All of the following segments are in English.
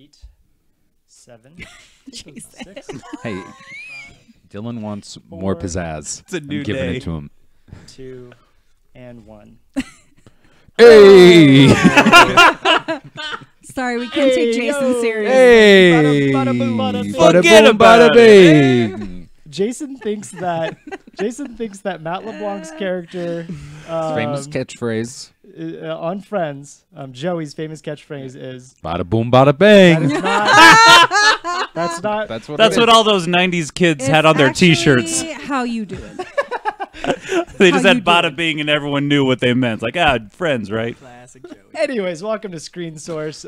feet. 7. Jesus. 6. Hey, Dylan wants more pizzazz. It's a new I'm giving day. it to him. 2 and 1. Hey! Sorry, we can't take Jason seriously. Hey! Bada boom, bada bing. Bada Forget boom, about bada bing. Jason thinks that Matt LeBlanc's character Famous catchphrase. On Friends, Joey's famous catchphrase is Bada boom, bada bang. that's not That's what. That's it what is. all those '90s kids had It's on their actually T-shirts. How you doing? They how just had you bada doing. bing, and everyone knew what they meant. Like, friends, right? Classic Joey. Anyways, welcome to Screen Source,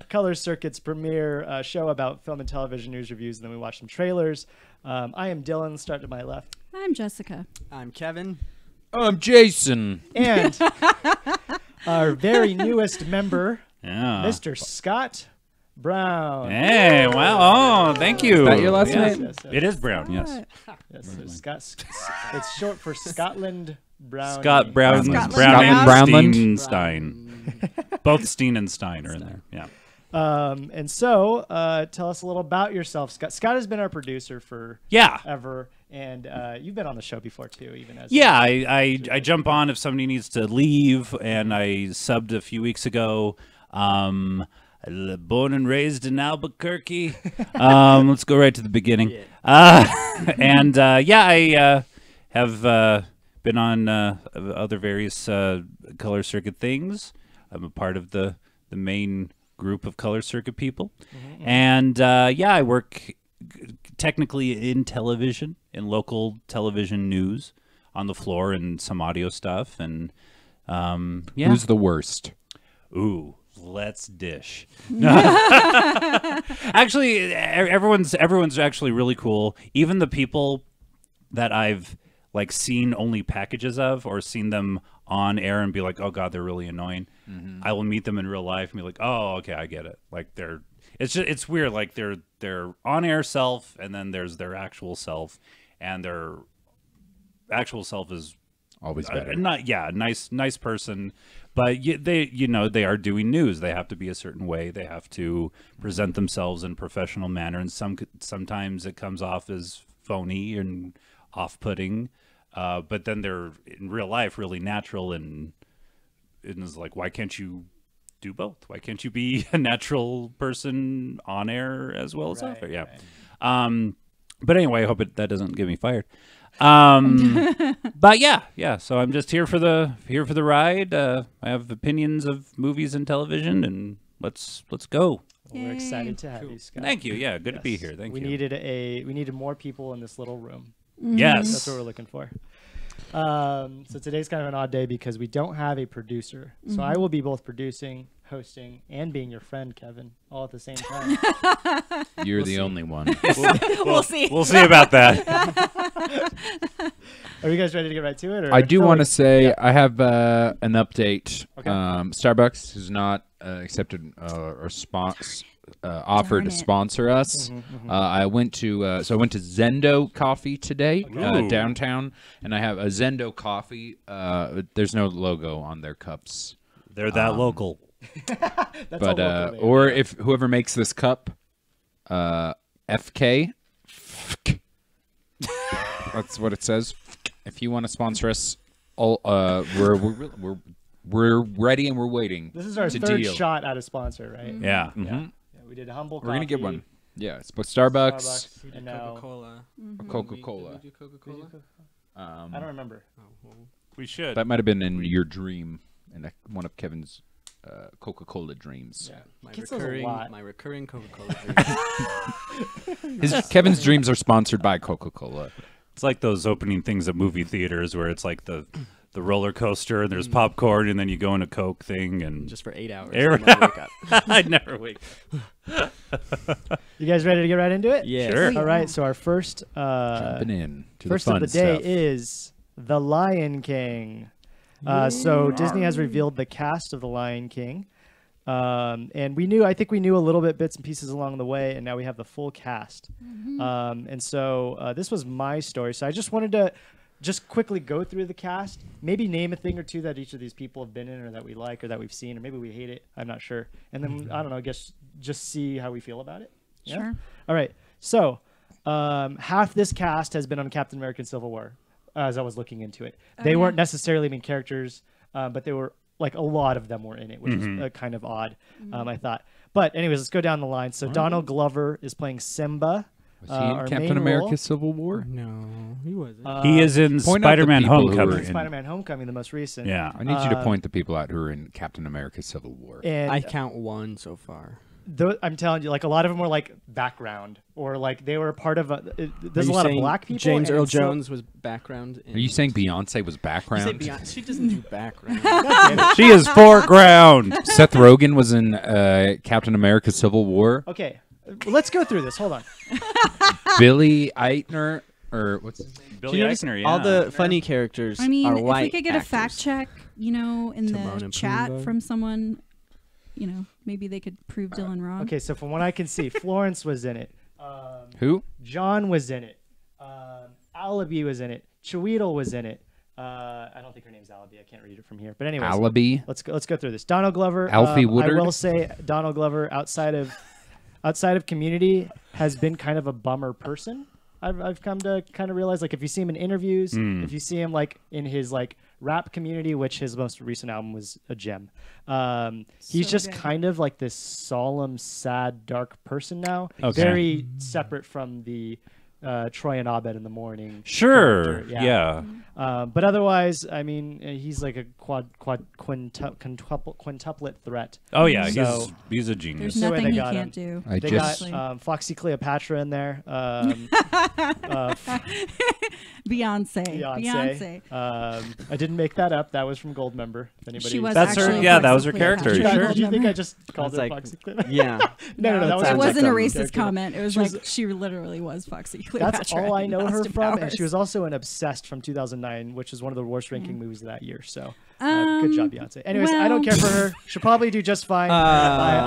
Color Circuit's premiere show about film and television news reviews, and then we watch some trailers. I am Dylan, start to my left. I'm Jessica. I'm Kevin. I'm Jason. And our very newest member, Yeah. Mr. Scott Brown. Hey, wow. Oh, thank you. Is that your last Yes. name? Yes, yes, It is Brown, yes. yes, so Scott. It's short for Scotland Brown. Scott Brown, Scotland Brown and Brownland. Stein. Both Steen and Stein are in there. Yeah. And so, tell us a little about yourself, Scott. Scott has been our producer for Yeah. ever, and you've been on the show before too, even as Yeah, I jump on if somebody needs to leave, and I subbed a few weeks ago. Born and raised in Albuquerque. Let's go right to the beginning. And I have been on other various color circuit things. I'm a part of the main group of color circuit people, and I work technically in television, in local television news, on the floor, and some audio stuff, and Who's the worst? Ooh, let's dish. Actually, everyone's actually really cool. Even the people that I've like seen only packages of, or seen them on air and be like, oh god, they're really annoying. I will meet them in real life and be like, oh, okay, I get it. Like it's weird. Like their on air self, and then there's their actual self, and their actual self is Always better. nice person, but they are doing news. They have to be a certain way. They have to present themselves in a professional manner, and sometimes it comes off as phony and off-putting. But then they're in real life really natural, and it's like, why can't you do both? Why can't you be a natural person on air as well as off air? Yeah. Right. But anyway, I hope that doesn't get me fired. But yeah. So I'm just here for the ride. I have opinions of movies and television, and let's go. Well, we're excited to have you, Scott. Thank you. Yeah, good to be here. Thank we you. We needed more people in this little room. Yes. That's what we're looking for. So today's kind of an odd day because we don't have a producer. So I will be both producing, hosting, and being your friend, Kevin, all at the same time. You're the only one. We'll see. We'll see about that. Are you guys ready to get right to it? Or I do feel want to like- say I have an update. Okay. Starbucks has not accepted or offered Darn to it. sponsor us. I went to Zendo Coffee today Ooh. downtown, and I have a Zendo Coffee. There's no logo on their cups, They're that local. That's but all local, or man. if whoever makes this cup, FK. That's what it says. If you want to sponsor us, we're ready and we're waiting. This is our to third deal. shot at a sponsor, right? Yeah. Yeah, we did humble coffee. We're gonna get one. Yeah, it's but Starbucks, And now Coca-Cola. Coca-Cola. Did we do Coca-Cola? I don't remember. Oh, well, We should. That might have been in your dream, in one of Kevin's Coca-Cola dreams. Yeah, my Gets those a recurring, lot. my recurring Coca-Cola drink. Kevin's dreams are sponsored by Coca-Cola. It's like those opening things at movie theaters where it's like the roller coaster and there's popcorn, and then you go in a Coke thing, and Just for 8 hours. Air- and then wake up. I never wake. You guys ready to get right into it? Yeah. Sure. All right. So our first Jumping in to first the of fun the day stuff. is The Lion King. So Disney has revealed the cast of The Lion King. And I think we knew a little bit bits and pieces along the way, and now we have the full cast. And so this was my story. So I just wanted to just quickly go through the cast, maybe name a thing or two that each of these people have been in, or that we like, or that we've seen, or maybe we hate it. I'm not sure. And then I don't know. I guess just see how we feel about it? Yeah? Sure. All right. So half this cast has been on Captain America: Civil War. As I was looking into it, they weren't necessarily main characters, but they were like a lot of them were in it, which is kind of odd. I thought. But anyways, let's go down the line. So Donald Glover is playing Simba. Was he in Captain America: Civil War? No, he wasn't. He is in Point out the Spider-Man: people who were Homecoming. in- Spider-Man: Homecoming, the most recent. Yeah. I need you to point the people out who are in Captain America: Civil War. And I count one so far. I'm telling you, like a lot of them were like background, or like they were part of. There's Are a you lot of saying black people. James and Earl it's so- Jones was background. Are you saying Beyonce was You say background? Beyonce? She doesn't do background. She is foreground. Seth Rogen was in Captain America: Civil War. Okay, let's go through this. Hold on. Billy Eichner, or what's his name? Billy You notice Eichner, yeah. all the funny characters I mean, are if white we could get actors. a fact check, you know, in Timon the and chat Pumbaa. from someone, you know, maybe they could prove Dylan wrong. Okay, so from what I can see, Florence was in it. Who? John was in it. Alibi was in it. Chiweedle was in it. I don't think her name's Alibi. I can't read it from here. But anyways, Alibi. let's go through this. Donald Glover. Alfie Woodard? I will say Donald Glover outside of Community has been kind of a bummer person. I've come to kind of realize, like, if you see him in interviews, if you see him like in his like rap community, which his most recent album was a gem. He's So just good. kind of like this solemn, sad, dark person now. Okay. Very separate from the Troy and Abed in the morning. Sure. character. Yeah. But otherwise, I mean, he's like a quintuplet threat. Oh yeah, So- he's a genius. There's So nothing they he got can't him. do. I They just got Foxy Cleopatra in there. Beyonce. I didn't make that up. That was from Goldmember. If anybody She was That's her- actually yeah, that Foxy was her character, Cleopatra. Did you think I Remember? just called It's her like- Foxy Cleopatra? Yeah. No, that It was It sounds wasn't a like racist character. comment. It was She was- like she literally was Foxy Cleopatra. That's all I in know her Austin from, and Powers. she was also in Obsessed from 2009, which is one of the worst ranking movies of that year. So, good job, Beyonce. Anyways, I don't care for her. She'll probably do just fine. I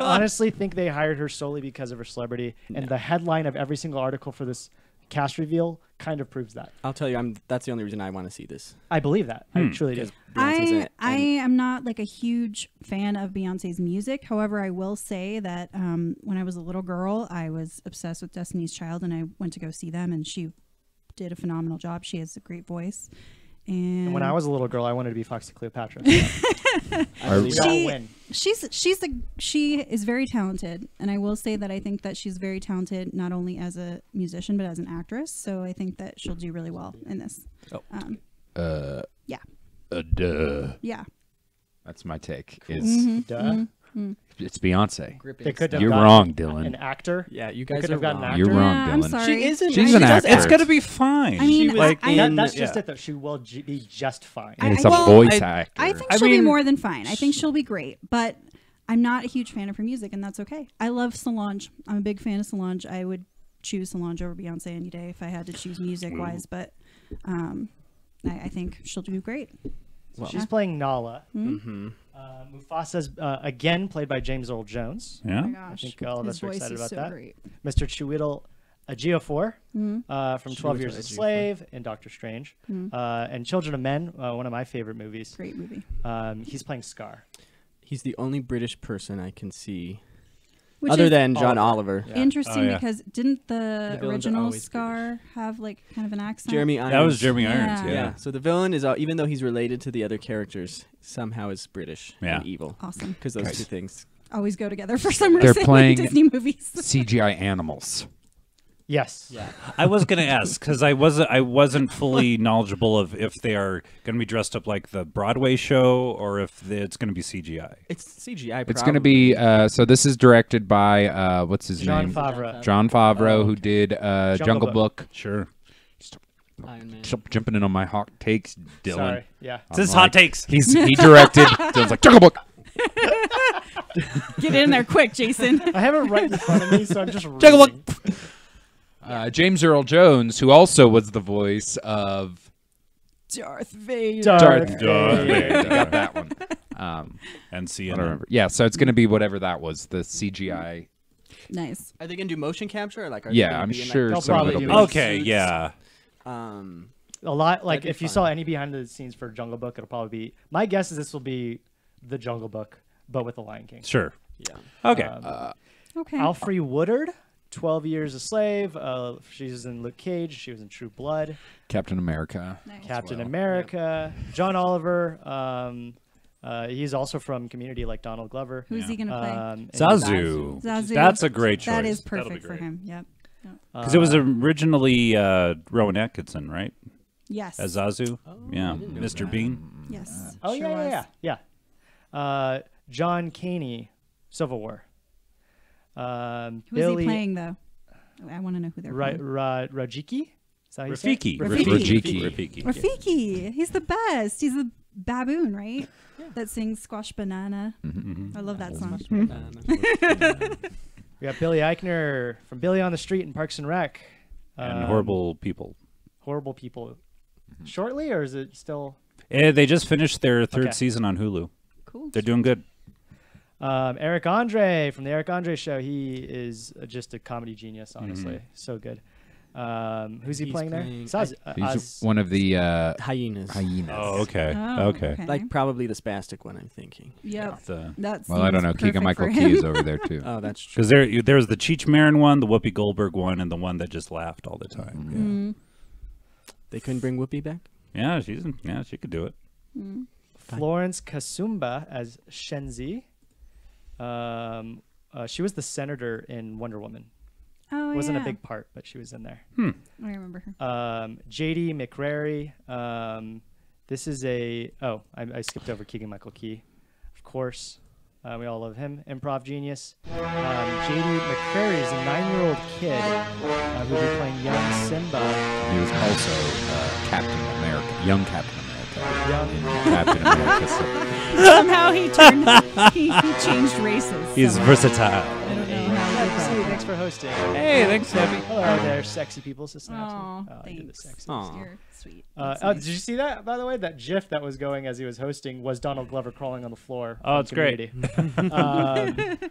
honestly think they hired her solely because of her celebrity, and the headline of every single article for this cast reveal kind of proves that. I'll tell you, that's the only reason I want to see this. I believe that. I truly do. Because Beyonce's in it. I and am not like a huge fan of Beyonce's music. However, I will say that when I was a little girl, I was obsessed with Destiny's Child, and I went to go see them, and she did a phenomenal job. She has a great voice. And When I was a little girl, I wanted to be Foxy Cleopatra. I believe We it. all win. she is very talented, and I will say that I think that she's very talented not only as a musician but as an actress. So I think that she'll do really well in this. duh. Yeah. That's my take. Is Mm-hmm. Duh. it's Beyonce? They could have You're gotten wrong, an Dylan. actor. Yeah, you They guys could are have gotten wrong. an You're actor. wrong, Yeah, I'm Dylan. sorry. She isn't. She's she an does actor. It's act. gonna be fine. I mean, was like in- That's yeah. just it, though. She will be just fine. I- It's a well, voice I- actor. I think I she'll be mean- more than fine. I think she'll be great, but I'm not a huge fan of her music, and that's okay. I love Solange. I'm a big fan of Solange. I would choose Solange over Beyonce any day if I had to choose music-wise, but I think she'll do great. So she's playing Nala. Mm-hmm. Mufasa's again played by James Earl Jones. Yeah. I think all of His us are voice excited is about so that. great. Mr. Chiweedle Ejiofor from 12 Years a Ejiofor. Slave and Doctor Strange. And Children of Men, one of my favorite movies. Great movie. He's playing Scar. He's the only British person I can see, Which other is than John Oliver. Yeah. interesting Oh, yeah. because didn't the villains are original always Scar have like kind of an accent? Jeremy Irons. That was Jeremy Yeah. Irons. Yeah. Yeah. So the villain is, even though he's related to the other characters, somehow is British Yeah. and evil. Awesome. Because those Right. two things. Always go together for some They're reason. playing- in Disney movies. CGI animals. Yes. Yeah. I was gonna ask because I wasn't fully knowledgeable of if they are gonna be dressed up like the Broadway show or if it's gonna be CGI. It's CGI. It's going to be so this is directed by what's his John name? Favreau. John Favreau, who did Jungle Book. Sure. Iron Man. Jumping in on my hot takes, Dylan. Sorry. Yeah. I'm This is like- hot takes. He directed. Dylan's like Jungle Book. Get in there quick, Jason. I have it right in front of me, so I'm just Jungle reading. James Earl Jones, who also was the voice of Darth Vader. Darth Vader. Vader. You got that one. And I don't remember. Yeah, so it's going to be whatever that was, the CGI. Nice. Are they gonna do motion capture? Or like, are they Yeah, gonna I'm be in, like, sure They'll some of probably it'll do be. Okay. suits? Yeah. A lot, like That'd be if you fun. saw any behind the scenes for Jungle Book, it'll probably be. My guess is this will be the Jungle Book, but with the Lion King. Sure. Yeah. Okay. Okay. Alfre Woodard, 12 Years a Slave. She's in Luke Cage. She was in True Blood. Captain America. Nice. Captain America. John Oliver. He's also from Community, like Donald Glover. Who's he gonna play? And Zazu. Zazu. That's a great choice. That is That'll be perfect for great. him. Yep. Because it was originally Rowan Atkinson, right? Yes. As Zazu. Yeah. didn't know Mr. that. Bean. Yes. Oh sure was. yeah. John Caney, Civil War. Who's Billy he playing though? I want to know who they're playing. Rajiki. Is that how you say it? Rafiki. Rafiki. Rafiki. He's the best. He's the baboon, right? That sings Squash Banana. I love that song. We got Billy Eichner from Billy on the Street and Parks and Rec. And Horrible People. Horrible People. Shortly, or is it still? They just finished their third Okay. season on Hulu. Cool. They're doing good. Eric Andre from the Eric Andre Show. He is just a comedy genius, honestly. So good. Who's he He's playing there? playing- He's one of the Hyenas. hyenas. Oh, okay. Oh, okay. Like probably the spastic one, I'm thinking. Yep. The- That's Well, I don't know. Keegan Michael Key is over there too. Oh, that's true. Because there's the Cheech Marin one, the Whoopi Goldberg one, and the one that just laughed all the time. They couldn't bring Whoopi back? Yeah, she could do it. Florence Kasumba as Shenzi. She was the senator in Wonder Woman. Oh, Wasn't yeah. a big part, but she was in there. I remember her. J.D. McCrary. This is I skipped over Keegan Michael Key, of course. We all love him. Improv genius. J.D. McCrary is a 9-year-old kid who will be playing young Simba. He was also Captain America, young Captain America. Young in Captain America. Somehow he turned. he changed races. He's somehow. versatile. I don't know how he did See, that. thanks for hosting. Hey, thanks, Debbie. Hello there, sexy people. Sister Aw, I did the thanks. sexy. Aw. You're sweet. Oh, That's nice. did you see that, by the way? That GIF that was going as he was hosting was Donald Glover crawling on the floor. Oh, from it's great. Community.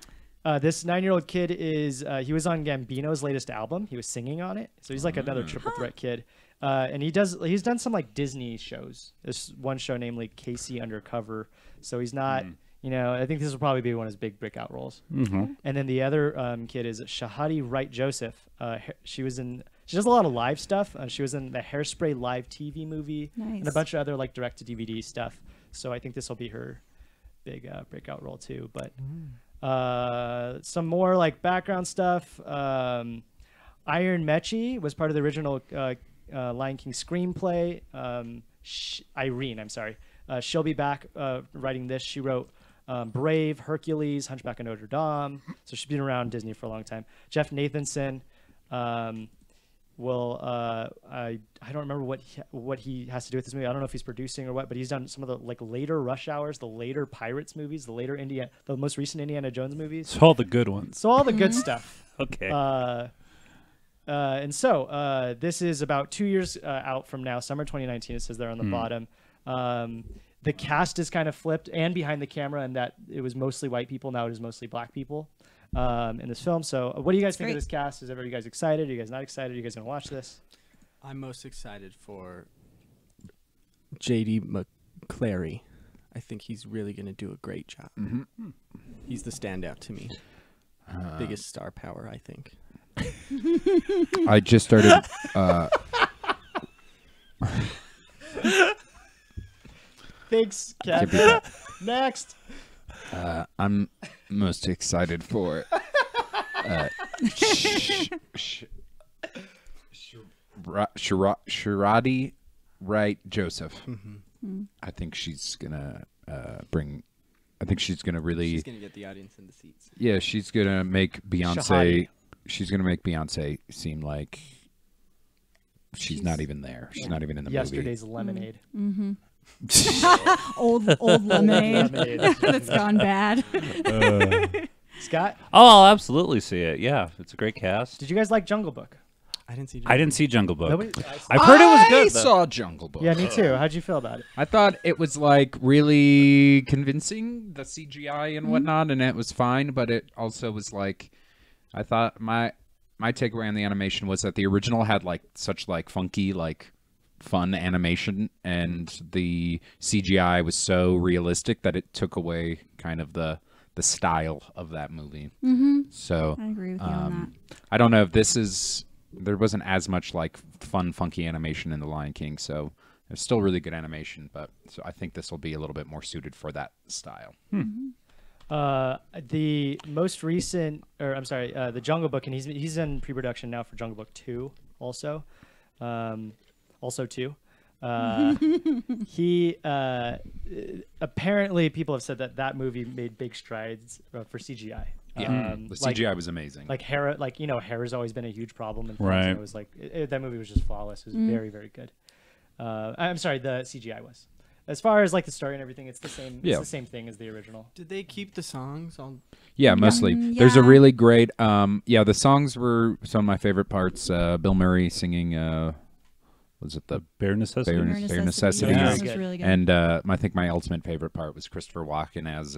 This 9-year-old kid is, he was on Gambino's latest album. He was singing on it. So he's like another triple threat kid. And he's done some like Disney shows. This one show, namely Casey Undercover. So he's not, I think this will probably be one of his big breakout roles. And then the other kid is Shahadi Wright Joseph. She does a lot of live stuff. She was in the Hairspray live TV movie and a Nice. bunch of other like direct-to-DVD stuff. So I think this will be her big breakout role too. But some more like background stuff. Iron Mechie was part of the original Lion King screenplay. Irene, I'm sorry. She'll be back writing this. She wrote Brave, Hercules, Hunchback of Notre Dame. So she's been around Disney for a long time. Jeff Nathanson will I don't remember what he has to do with this movie. I don't know if he's producing or what, but he's done some of the like later Rush Hours, the later Pirates movies, the most recent Indiana Jones movies. It's all the good ones. So all the good stuff. Okay. And so this is about 2 years out from now, summer 2019. It says there on the bottom. The cast is kind of flipped, and behind the camera, and that it was mostly white people. Now it is mostly black people in this film. So what do you guys think of this cast? Is everybody guys excited? Are you guys not excited? Are you guys gonna watch this? I'm most excited for J.D. McClary. I think he's really going to do a great job. He's the standout to me. Biggest star power, I think. I just started. Thanks, Give me Kevin. that. Next. I'm most excited for Shiradi Wright Joseph. I think she's gonna bring. I think she's gonna really. She's going to get the audience in the seats. Yeah, she's gonna make Beyonce. Shahadi. She's gonna make Beyonce seem like she's not even there. She's not even in the Yesterday's Lemonade. Old lemonade Lemonade. that's gone bad. Scott, Oh, I'll absolutely see it. Yeah, it's a great cast. did you guys like Jungle Book? I didn't see. I didn't see Jungle Book. Nobody? I've heard it was I good. though. saw Jungle Book. Yeah, me too. How'd you feel about it? I thought it was like really convincing, the CGI and whatnot, and it was fine. But it also was like, I thought my takeaway on the animation was that the original had like such like funky like fun animation, and the CGI was so realistic that it took away kind of the the style of that movie. Mm-hmm. So I agree with you on I don't know if this is. There wasn't as much like fun, funky animation in The Lion King, so it's still really good animation. But so I think this will be a little bit more suited for that style. The most recent, or I'm sorry, the Jungle Book, and he's in pre-production now for Jungle Book 2 also. Also 2. He apparently people have said that movie made big strides for CGI. Yeah, the CGI was amazing. Like hair, hair's always been a huge problem in films. Right. And it was like that movie was just flawless. It was very, very good. I'm sorry, the CGI was. As far as like the story and everything, it's the same. Yeah. It's the same thing as the original. Did they keep the songs on? Yeah, mostly. There's a really great. The songs were some of my favorite parts. Bill Murray singing. Was it the Bare Necessity? Bare Necessity? Yeah. It was really good. And I think my ultimate favorite part was Christopher Walken as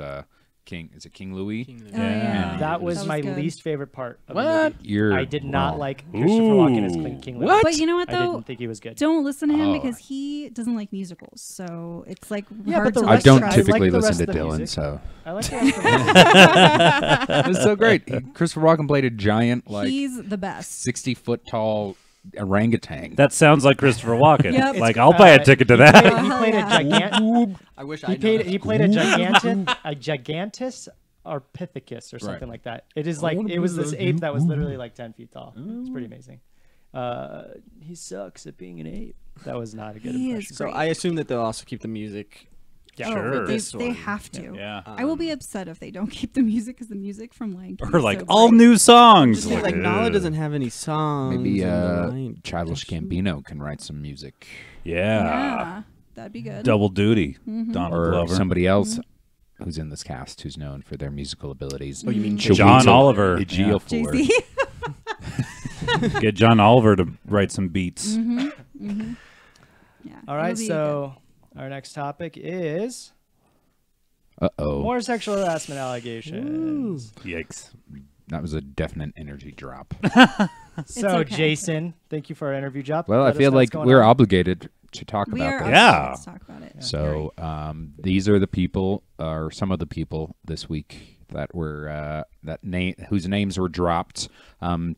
King. Is it King Louis? King Louis. Oh, yeah. That was my good. least favorite part of What? the movie. You're I did not wrong. like Christopher Walken as King Louis. What? But you know what I though? didn't think he was good. Don't listen to him Oh. because he doesn't like musicals. So it's like Yeah, hard but the to I rest like don't I try. like typically the listen rest to of the Dylan, music. so I like the rest of the it was so great. Christopher Walken played a giant, like He's the best. 60-foot tall orangutan. That sounds like Christopher Walken. Yep. Like, I'll buy a ticket to that. He played a Yeah. I wish He played a gigantus Arpithecus or something like that. It is like it was this ape that was literally like 10 feet tall. It's pretty amazing. He sucks at being an ape. That was not a good He impression. is So great. I assume that they'll also keep the music. Yeah. Oh, Sure. They, This they one. have to. Yeah. I will be upset if they don't keep the music because the music from Lion King Or is like so all great. new songs. Just think, like Nala doesn't have any songs. Maybe in the Lion Childish King. Gambino can write some music, Yeah, that'd be good. Double duty. Mm-hmm. Donald or Glover. somebody else who's in this cast who's known for their musical abilities. Oh, you mean John Oliver. Yeah. JC. Get John Oliver to write some beats. Mm-hmm. Yeah. All right, it'll be so our next topic is Uh-oh. more sexual harassment allegations. Yikes. That was a definite energy drop. So, okay. Jason, thank you for our interview job. Well, I Let us feel know what's like going we're on. obligated to talk We about are this. Yeah. obligated to talk about it. So these are the people, or some of the people this week that were whose names were dropped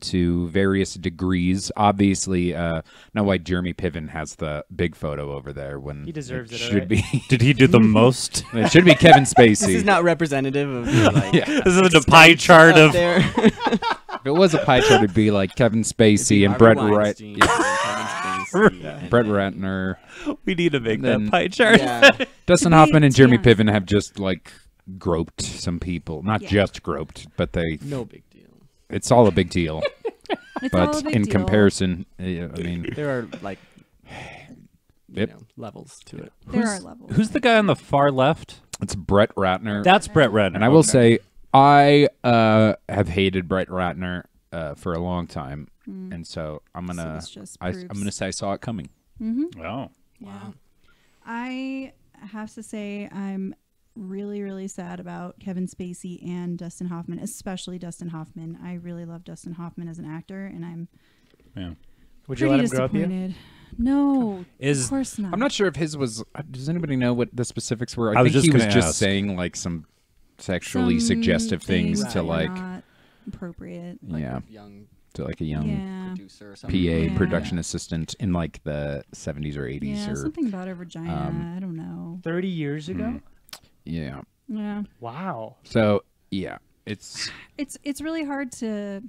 to various degrees. Obviously, now why Jeremy Piven has the big photo over there when He deserves it, should alright. be. Did he do the most? It should be Kevin Spacey. This is not representative of the, like. This is the pie chart up of. there. If it was a pie chart, it'd be like Kevin Spacey and Brett Brett Ratner. We need to make Then- that pie chart. Yeah. Dustin be- Hoffman and to Jeremy be honest. Piven have just like groped some people. Not Yeah. just groped, but they. No big deal. It's all a big deal. It's all But a big in deal. comparison, I mean, There are like Yep. levels to it. There are levels. Who's the guy on the far left? it's Brett Ratner. That's Brett Ratner. And I will Okay. say, I have hated Brett Ratner for a long time, and so I'm So gonna this just I'm proves- gonna say I saw it coming. Oh. Yeah. I have to say I'm really, really sad about Kevin Spacey and Dustin Hoffman, especially Dustin Hoffman. I really love Dustin Hoffman as an actor, and I'm Yeah. Would you pretty let him grow up you? disappointed. No, Is- of course not. I'm not sure if his was. Does anybody know what the specifics were? I was think just he was gonna just ask. saying like some sexually Some suggestive things that to were like not appropriate. yeah, Young to like a young Yeah. producer or PA something. Yeah. production assistant in like the 70s or 80s Yeah, or something about her vagina. I don't know. 30 years ago? yeah. Yeah, Wow. So yeah, it's it's really hard to.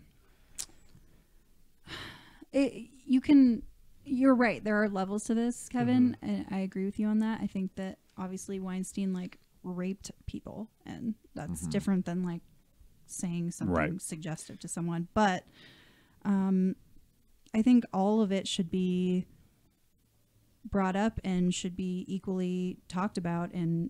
You can. You're right. There are levels to this, Kevin, and I agree with you on that. I think that obviously Weinstein like raped people, and that's different than like saying something Right. suggestive to someone. But I think all of it should be brought up and should be equally talked about, and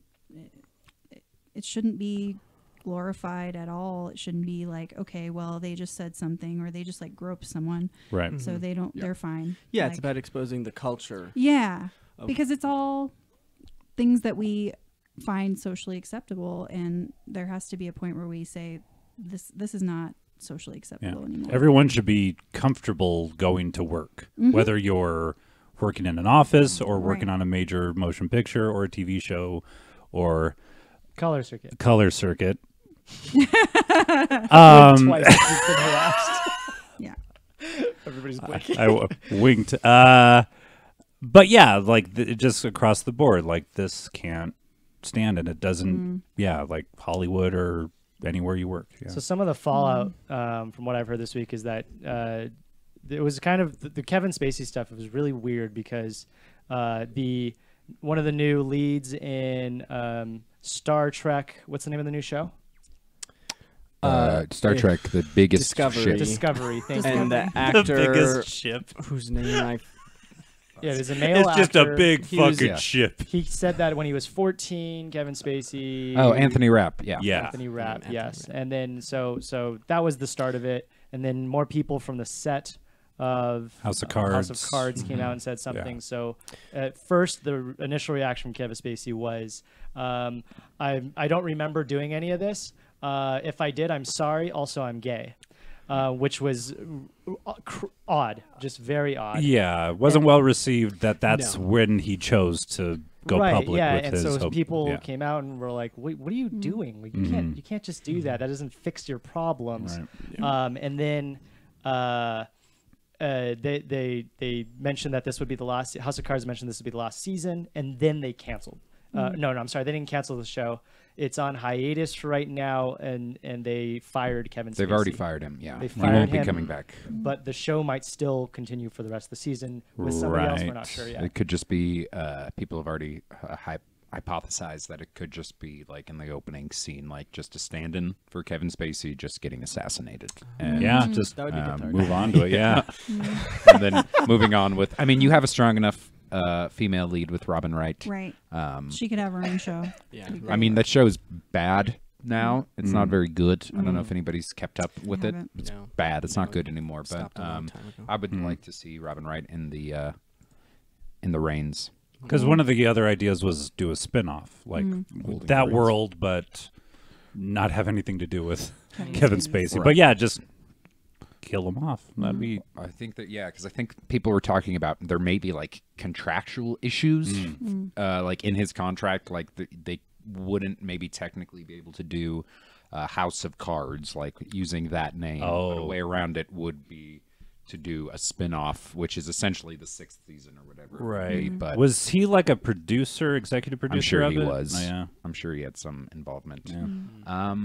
it shouldn't be glorified at all. It shouldn't be like, okay, well, they just said something or they just like groped someone, Right. so they don't. They're fine. Yeah, it's Like, about exposing the culture. yeah, of- because it's all things that we find socially acceptable, and there has to be a point where we say this is not socially Yeah. acceptable anymore. Everyone should be comfortable going to work, whether you're working in an office or working Right. on a major motion picture or a TV show or Color circuit. color circuit. Twice he's been harassed. Yeah. Everybody's blinking. I winked. But yeah, like just across the board, like this can't stand it. It doesn't. Yeah, like Hollywood or anywhere you work. Yeah. So some of the fallout from what I've heard this week is that it was kind of the Kevin Spacey stuff. It was really weird because one of the new leads in Star Trek. What's the name of the new show? Star Trek, the biggest Discovery. ship. Discovery. Thank you. And the the actor biggest ship. whose name I Yeah, there's a male It's actor. just a big He was- fucking ship. He said that when he was 14, Kevin Spacey. Oh, Anthony Rapp. Yeah. Yeah. Anthony Rapp, Anthony yes. Rapp. And then so that was the start of it. And then more people from the set of House of House of Cards. Cards came out and said something. So at first, the initial reaction from Kevin Spacey was, I don't remember doing any of this. If I did, I'm sorry. Also, I'm gay. Which was odd, just very odd. Yeah, it wasn't well received. That's No. when he chose to go right, public yeah, with and his. so people yeah. came out and were like, "Wait, what are you doing? Like, you can't just do that. That doesn't fix your problems." Right. And then they mentioned that this would be the last. House of Cards mentioned this would be the last season, and then they canceled. No, I'm sorry, they didn't cancel the show. It's on hiatus for right now, and they fired Kevin Spacey. They've already fired him. Yeah. They He fired won't be him. coming back. But the show might still continue for the rest of the season with somebody else. We're not Right. sure yet. It could just be people have already hypothesized that it could just be like in the opening scene, like just a stand-in for Kevin Spacey just getting assassinated. And, Yeah, just That would be cathartic. move on to it. Yeah. and then moving on with. I mean, you have a strong enough female lead with Robin Wright. Right. Um, She could have her own show. Yeah. I mean, that show's bad now. It's not very good. I don't know if anybody's kept up with it. haven't. It's No. bad. It's No, not good anymore. But stopped a long time ago. I would like to see Robin Wright in the reins. Because one of the other ideas was do a spin-off, like Holding that reins. world, but not have anything to do with Kevin Kevin Spacey. Spacey. Right. But yeah, just kill him off. That'd be I think that because I think people were talking about there may be like contractual issues, like in his contract, like they wouldn't maybe technically be able to do House of Cards, like using that name. But a Oh. way around it would be to do a spin-off, which is essentially the 6th season or whatever. it would be, But was he like a producer, executive producer? I'm sure of he it? was. Oh, yeah. I'm sure he had some involvement. Yeah.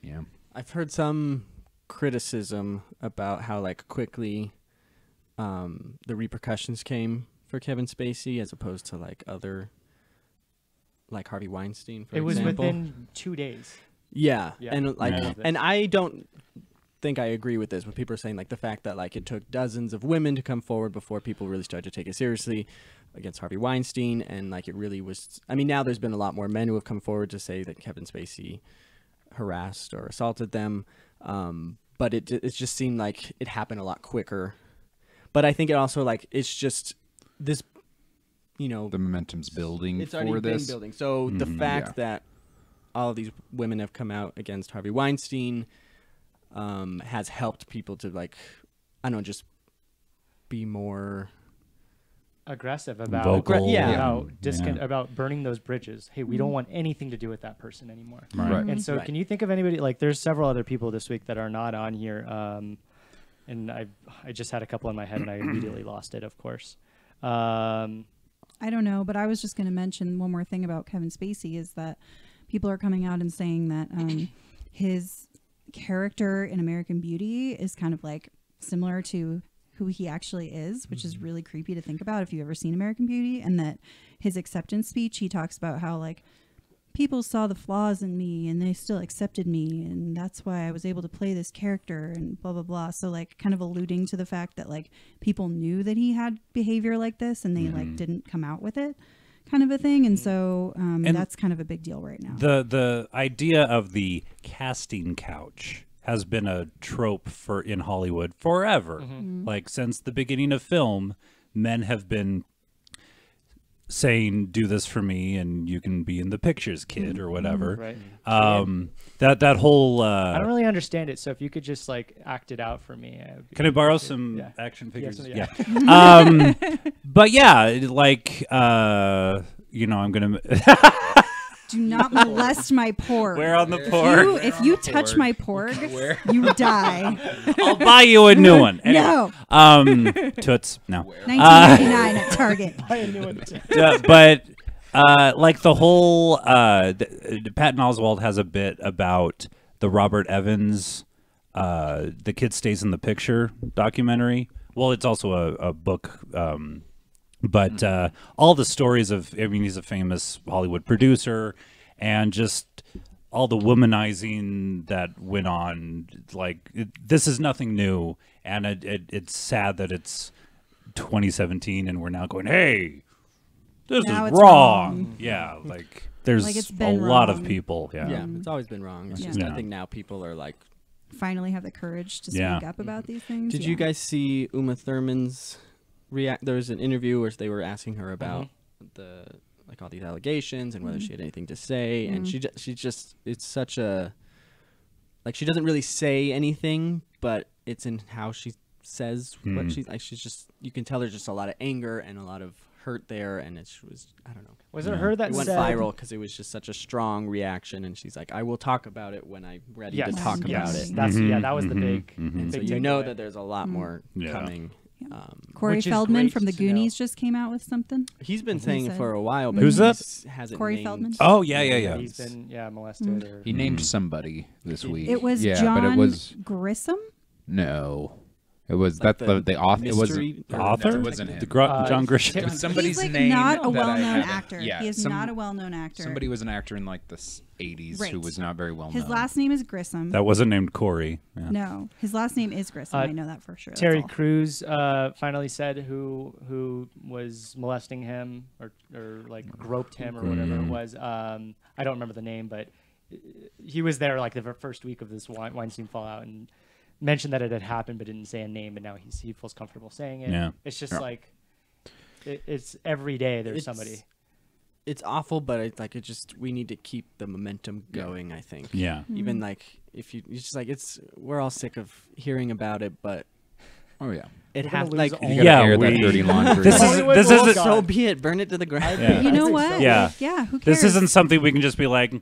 Yeah. I've heard some criticism about how like quickly the repercussions came for Kevin Spacey as opposed to like other like Harvey Weinstein, for It was example. within 2 days. Yeah. Yeah. And like Yeah. and I don't think I agree with this, but people are saying like the fact that like it took dozens of women to come forward before people really started to take it seriously against Harvey Weinstein, and like it really was. I mean, now there's been a lot more men who have come forward to say that Kevin Spacey harassed or assaulted them, but it just seemed like it happened a lot quicker. But I think it also like it's just this, you know, The momentum's building it's for already been this. building. So the fact that all of these women have come out against Harvey Weinstein has helped people to like, I don't know, just be more Aggressive about Vocal. Yeah. about Yeah. about burning those bridges. Hey, we don't want anything to do with that person anymore. Right. And so, Right. can you think of anybody like? There's several other people this week that are not on here, and I just had a couple in my head and I immediately lost it. Of course, I don't know, but I was just going to mention one more thing about Kevin Spacey is that people are coming out and saying that his character in American Beauty is kind of like similar to who he actually is, which is really creepy to think about if you've ever seen American Beauty. And that his acceptance speech, he talks about how like people saw the flaws in me and they still accepted me, and that's why I was able to play this character and blah blah blah. So like kind of alluding to the fact that like people knew that he had behavior like this and they like didn't come out with it, kind of a thing. And so that's kind of a big deal right now. The idea of the casting couch has been a trope in Hollywood forever. Like since the beginning of film, men have been saying, "Do this for me, and you can be in the pictures, kid," or whatever. right? That whole. I don't really understand it. So if you could just like act it out for me, Can I borrow some Yeah. action figures? yeah. But yeah, like you know, I'm gonna. Do not molest my porg. We're on the porg. If you touch my porg, you die. I'll buy you a new one. Anyway, No. Toots. No. 1999 at Target. I knew it. But like the whole Patton Oswalt has a bit about the Robert Evans The Kid Stays in the Picture documentary. Well, it's also a book, but all the stories of, I mean, he's a famous Hollywood producer, and just all the womanizing that went on. Like, this is nothing new, and it's sad that it's 2017 and we're now going, hey, this Now is it's wrong. Yeah, like there's Like it's a been lot of wrong. people. Yeah. Yeah, it's always been wrong. It's just Yeah. I think now people are like. Finally have the courage to Yeah. speak up about these things. Did Yeah. you guys see Uma Thurman's react? There was an interview where they were asking her about the like all these allegations and whether she had anything to say, and she just it's such a like she doesn't really say anything, but it's in how she says what she's like. She's just you can tell there's just a lot of anger and a lot of hurt there, and it was I don't know. Was it her that It went said viral because it was just such a strong reaction, and she's like, "I will talk about it when I'm ready to talk about it." That's that was the big. And so big you know takeaway. that there's a lot more Yeah. coming. Corey Which is Feldman great from the to know. Goonies just came out with something. He's been saying it said- for a while, but Who's that? he hasn't Corey named- Feldman? Oh, yeah. He's been molested. Or, He named somebody this week. It was yeah, John but it was Grissom. no. It was Like the author. It wasn't mystery- The or- author? It wasn't him. John Grisham. It was somebody's He's like name. not a that I well-known had. actor. Yeah, He is not a well-known actor. Somebody was an actor in like the 80s Right. who was not very well His known. last name is Grissom. That wasn't named Corey. Yeah. No, his last name is Grissom. I know that for sure. that's Terry all. Crews finally said who was molesting him or like groped him or whatever it was. I don't remember the name, but he was there like the first week of this Weinstein fallout and mentioned that it had happened, but didn't say a name. And now he feels comfortable saying it. Yeah. It's just like it's every day there's somebody. It's awful, but it's like we need to keep the momentum going. I think. Yeah. Even like if it's just like we're all sick of hearing about it, but Oh yeah. it We're gonna has lose like all- You gotta Yeah, air that we- dirty laundry. This is Hollywood this will is go. so be it. Burn it to the ground. Yeah. You know think what? so. Yeah. Like, yeah. Who cares? This isn't something we can just be like,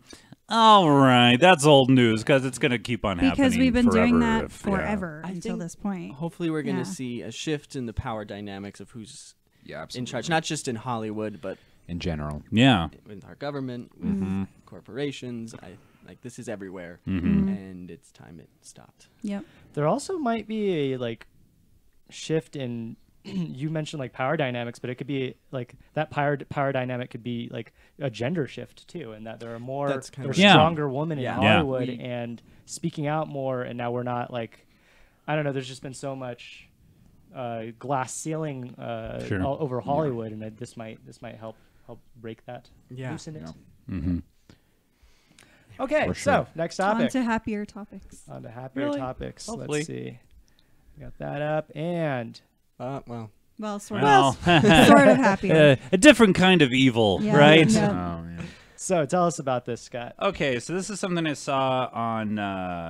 all right, that's old news, because it's going to keep on happening because we've been doing forever that if- yeah. forever I until think this point. Hopefully, we're going to Yeah. see a shift in the power dynamics of who's Yeah, absolutely. in charge, not just in Hollywood, but in general. Yeah. with our government, with corporations. Like this is everywhere, Mm-hmm. and it's time it stopped. Yep. There also might be a like shift in you mentioned like power dynamics, but it could be like that power dynamic could be like a gender shift too, and that there are more That's kind there are of- Yeah. stronger women Yeah. in Yeah. Hollywood We- and speaking out more, and now we're not like I don't know. There's just been so much glass ceiling Sure. all over Hollywood, and this might help break that, Yeah. loosen it. Yeah. Mm-hmm. Okay, For so sure. next On topic. to happier topics. On to happier Really? topics. Hopefully. Let's see. Got that up and. Well, Well, sort Well, of. Sort of happier. a different kind of evil, Yeah, right? yeah. Oh man. So tell us about this, Scott. Okay, so this is something I saw on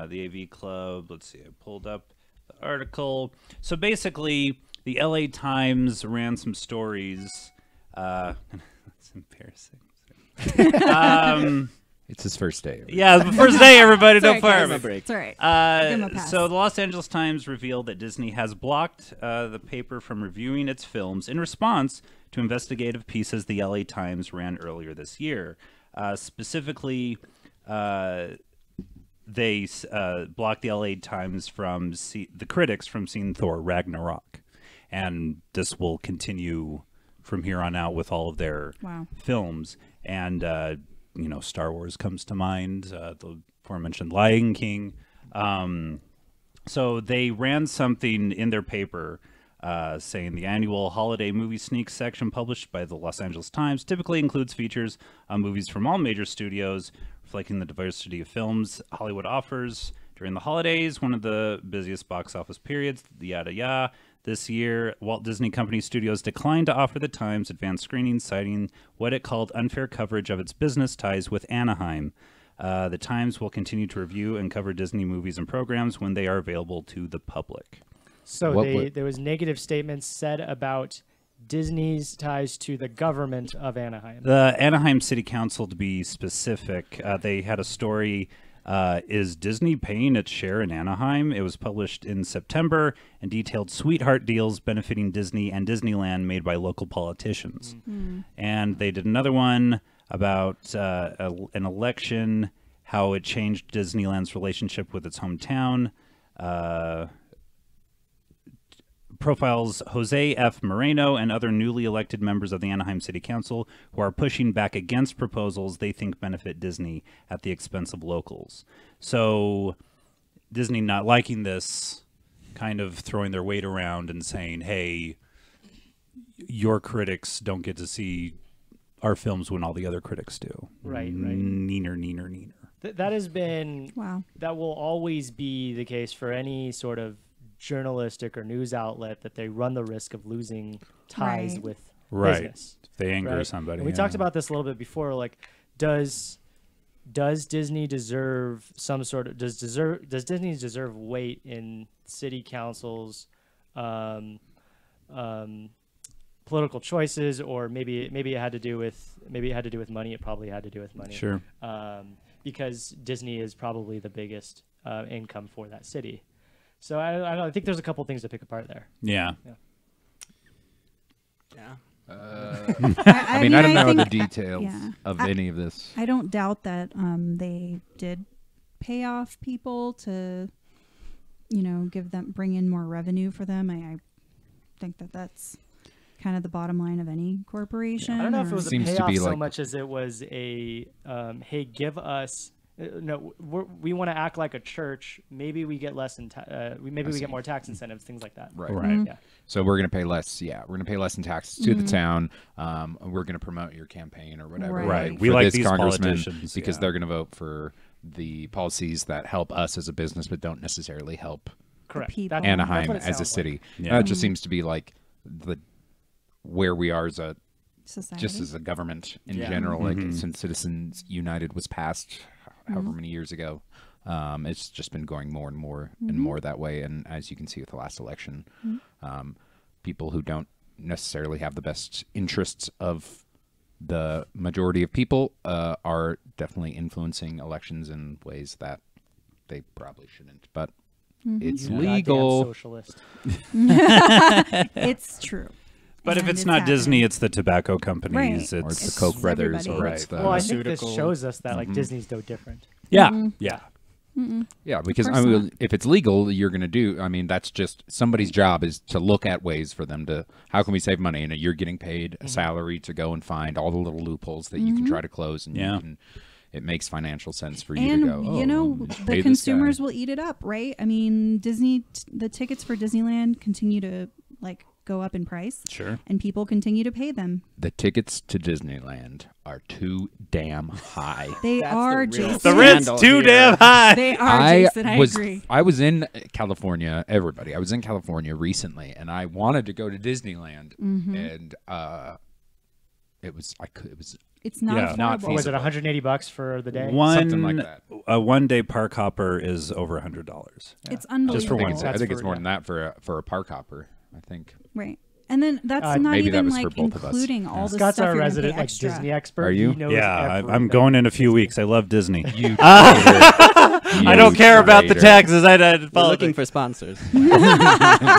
the AV Club. Let's see, I pulled up the article. So basically, the LA Times ran some stories. That's embarrassing. It's his first day. Yeah, the first day, everybody, don't Sorry, fire guys. me. It's all right. Give him a pass. So the Los Angeles Times revealed that Disney has blocked the paper from reviewing its films in response to investigative pieces the LA Times ran earlier this year. Specifically, they blocked the LA Times from the critics from seeing Thor Ragnarok. And this will continue from here on out with all of their Wow. films. And Star Wars comes to mind, the aforementioned Lion King. So they ran something in their paper saying the annual holiday movie sneak section published by the Los Angeles Times typically includes features on movies from all major studios, reflecting the diversity of films Hollywood offers during the holidays, one of the busiest box office periods, yada yada. This year, Walt Disney Company Studios declined to offer the Times advanced screenings, citing what it called unfair coverage of its business ties with Anaheim. The Times will continue to review and cover Disney movies and programs when they are available to the public. So What there was negative statements said about Disney's ties to the government of Anaheim. The Anaheim City Council, to be specific, they had a story, Is Disney Paying Its Share in Anaheim? It was published in September and detailed sweetheart deals benefiting Disney and Disneyland made by local politicians. And they did another one about an election, how it changed Disneyland's relationship with its hometown. Profiles Jose F. Moreno and other newly elected members of the Anaheim City Council who are pushing back against proposals they think benefit Disney at the expense of locals. So Disney not liking this, kind of throwing their weight around and saying, hey, your critics don't get to see our films when all the other critics do. Right. Neener. That has been, Wow. that will always be the case for any sort of journalistic or news outlet, that they run the risk of losing ties Right. with Right. business. If they anger Right? somebody. And we yeah. talked about this a little bit before. Like, does Disney deserve some sort of does Disney deserve weight in city councils, political choices, or maybe it had to do with money. It probably had to do with money. Sure. Because Disney is probably the biggest income for that city. So I don't know, I think there's a couple things to pick apart there. Yeah. Yeah. I mean, I don't know the think- details yeah. of any of this. I don't doubt that they did pay off people to, bring in more revenue for them. I think that that's kind of the bottom line of any corporation. I don't know if it was a Seems to payoff be so like- much as it was a, hey, give us. No, we want to act like a church. Maybe we get less we get more tax incentives, things like that. Right. Right. Yeah. So we're going to pay less. Yeah, we're going to pay less in taxes to the town. We're going to promote your campaign or whatever. Right. For We like this these congressman politicians, because yeah. they're going to vote for the policies that help us as a business, but don't necessarily help Correct. people. That's Anaheim what it as a sounds city. Yeah. It just seems to be like where we are as a Society. just as a government in Yeah. general. Like since Citizens United was passed, however many years ago. It's just been going more and more and more that way. And as you can see with the last election, people who don't necessarily have the best interests of the majority of people are definitely influencing elections in ways that they probably shouldn't. But it's goddamn legal. socialist. It's true. But if And it's not Disney, happening. it's the tobacco companies. Right. It's, Or it's the It's Koch brothers, or everybody. it's the Well, I think this Pharmaceutical- shows us that like Disney's no different. yeah, yeah. Yeah, because course I mean, not. if it's legal, you're going to do. I mean, that's just somebody's job is to look at ways for them to. How can we save money? And you're getting paid a salary to go and find all the little loopholes that you can try to close, and Yeah. you can. It makes financial sense for you And to go. Oh, we should pay the this consumers guy." will eat it up, right? I mean, the tickets for Disneyland continue to go up in price, Sure. and people continue to pay them. The tickets to Disneyland are too damn high. They That's the are, real Jason. The rent's Scandal too here. damn high. They are, Jason. I agree. I was in California. Everybody, I was in California recently, and I wanted to go to Disneyland, and it was It's not Yeah. affordable. Not What was it, feasible. $180 for the day? Something like that. A one-day park hopper is over $100. It's unbelievable. Just for one day. I think it's for- more yeah. than that for a park hopper. I think. Right. And then that's not maybe that even was for both of us. including all the Scott's stuff our you're gonna resident pay like extra. Disney expert. Are you? He knows Yeah, I'm everything. going in a few weeks. I love Disney. You I don't care about the traitor. taxes. I We're looking for sponsors.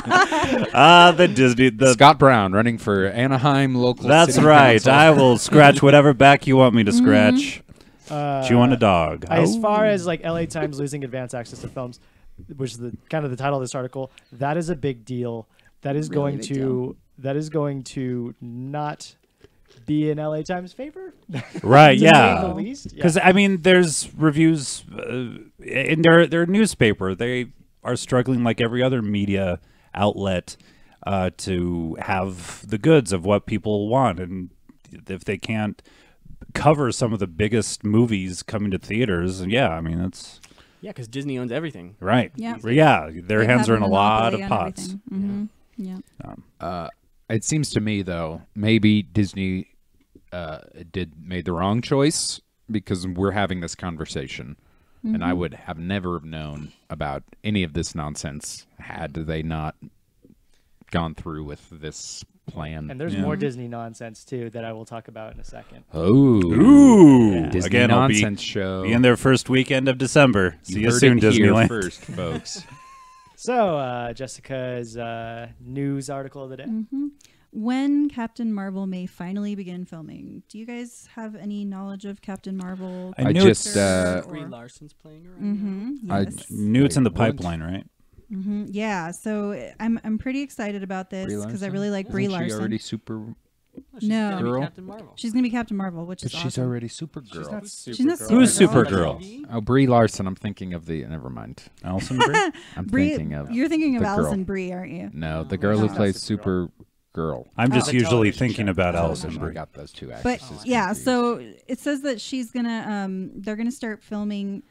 the Disney. The Scott Brown running for Anaheim local. That's city right. council. I will scratch whatever back you want me to scratch. Uh, Chew on a dog. As Oh. far as like LA Times losing advance access to films, which is the kind of the title of this article, that is a big deal. That is Really going big to deal. that is going to not be in LA Times' favor. Right, To say yeah. the least. Yeah. Because I mean, there's reviews in their newspaper. They are struggling like every other media outlet to have the goods of what people want, and if they can't cover some of the biggest movies coming to theaters, yeah, I mean that's Yeah, because Disney owns everything. Yep. right. Yeah, their They hands have are in a lot of monopoly on pots. everything. Mhm. Yeah. It seems to me though, maybe Disney made the wrong choice because we're having this conversation, and I would have never known about any of this nonsense had they not gone through with this plan. And there's more Disney nonsense too that I will talk about in a second. Ooh. Yeah. Disney Again, I'll nonsense show. be in their first weekend of December. See you heard soon, it here Disneyland. first, folks. So, Jessica's news article of the day. When Captain Marvel may finally begin filming. Do you guys have any knowledge of Captain Marvel? I I knew just Brie Larson's playing around. Yes. Knew it's in the Wait, what? pipeline, right? Yeah, so I'm pretty excited about this because I really like Brie Isn't Larson. she already super? She's No. gonna be Girl? Captain Marvel. She's gonna be Captain Marvel, which is But awesome. she's already Supergirl. She's not She's not Who's Supergirl. Supergirl? Oh, Brie Larson. I'm thinking of the. Never mind. Alison Brie? I'm Brie, thinking of. you're thinking of the girl. Allison Brie, aren't you? No, the girl who No. plays Supergirl. Supergirl. I'm just the usually television thinking show. about Oh, Alison I Brie. got those two But actresses. yeah, confused. so it says that she's gonna they're gonna start filming.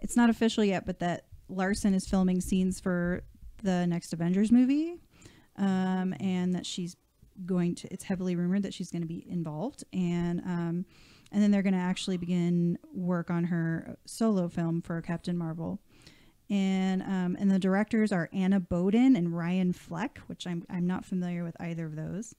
It's not official yet, but that Larson is filming scenes for the next Avengers movie, and that she's going to. It's heavily rumored that she's going to be involved, and then they're going to actually begin work on her solo film for Captain Marvel. And the directors are Anna Boden and Ryan Fleck, which I'm not familiar with either of those.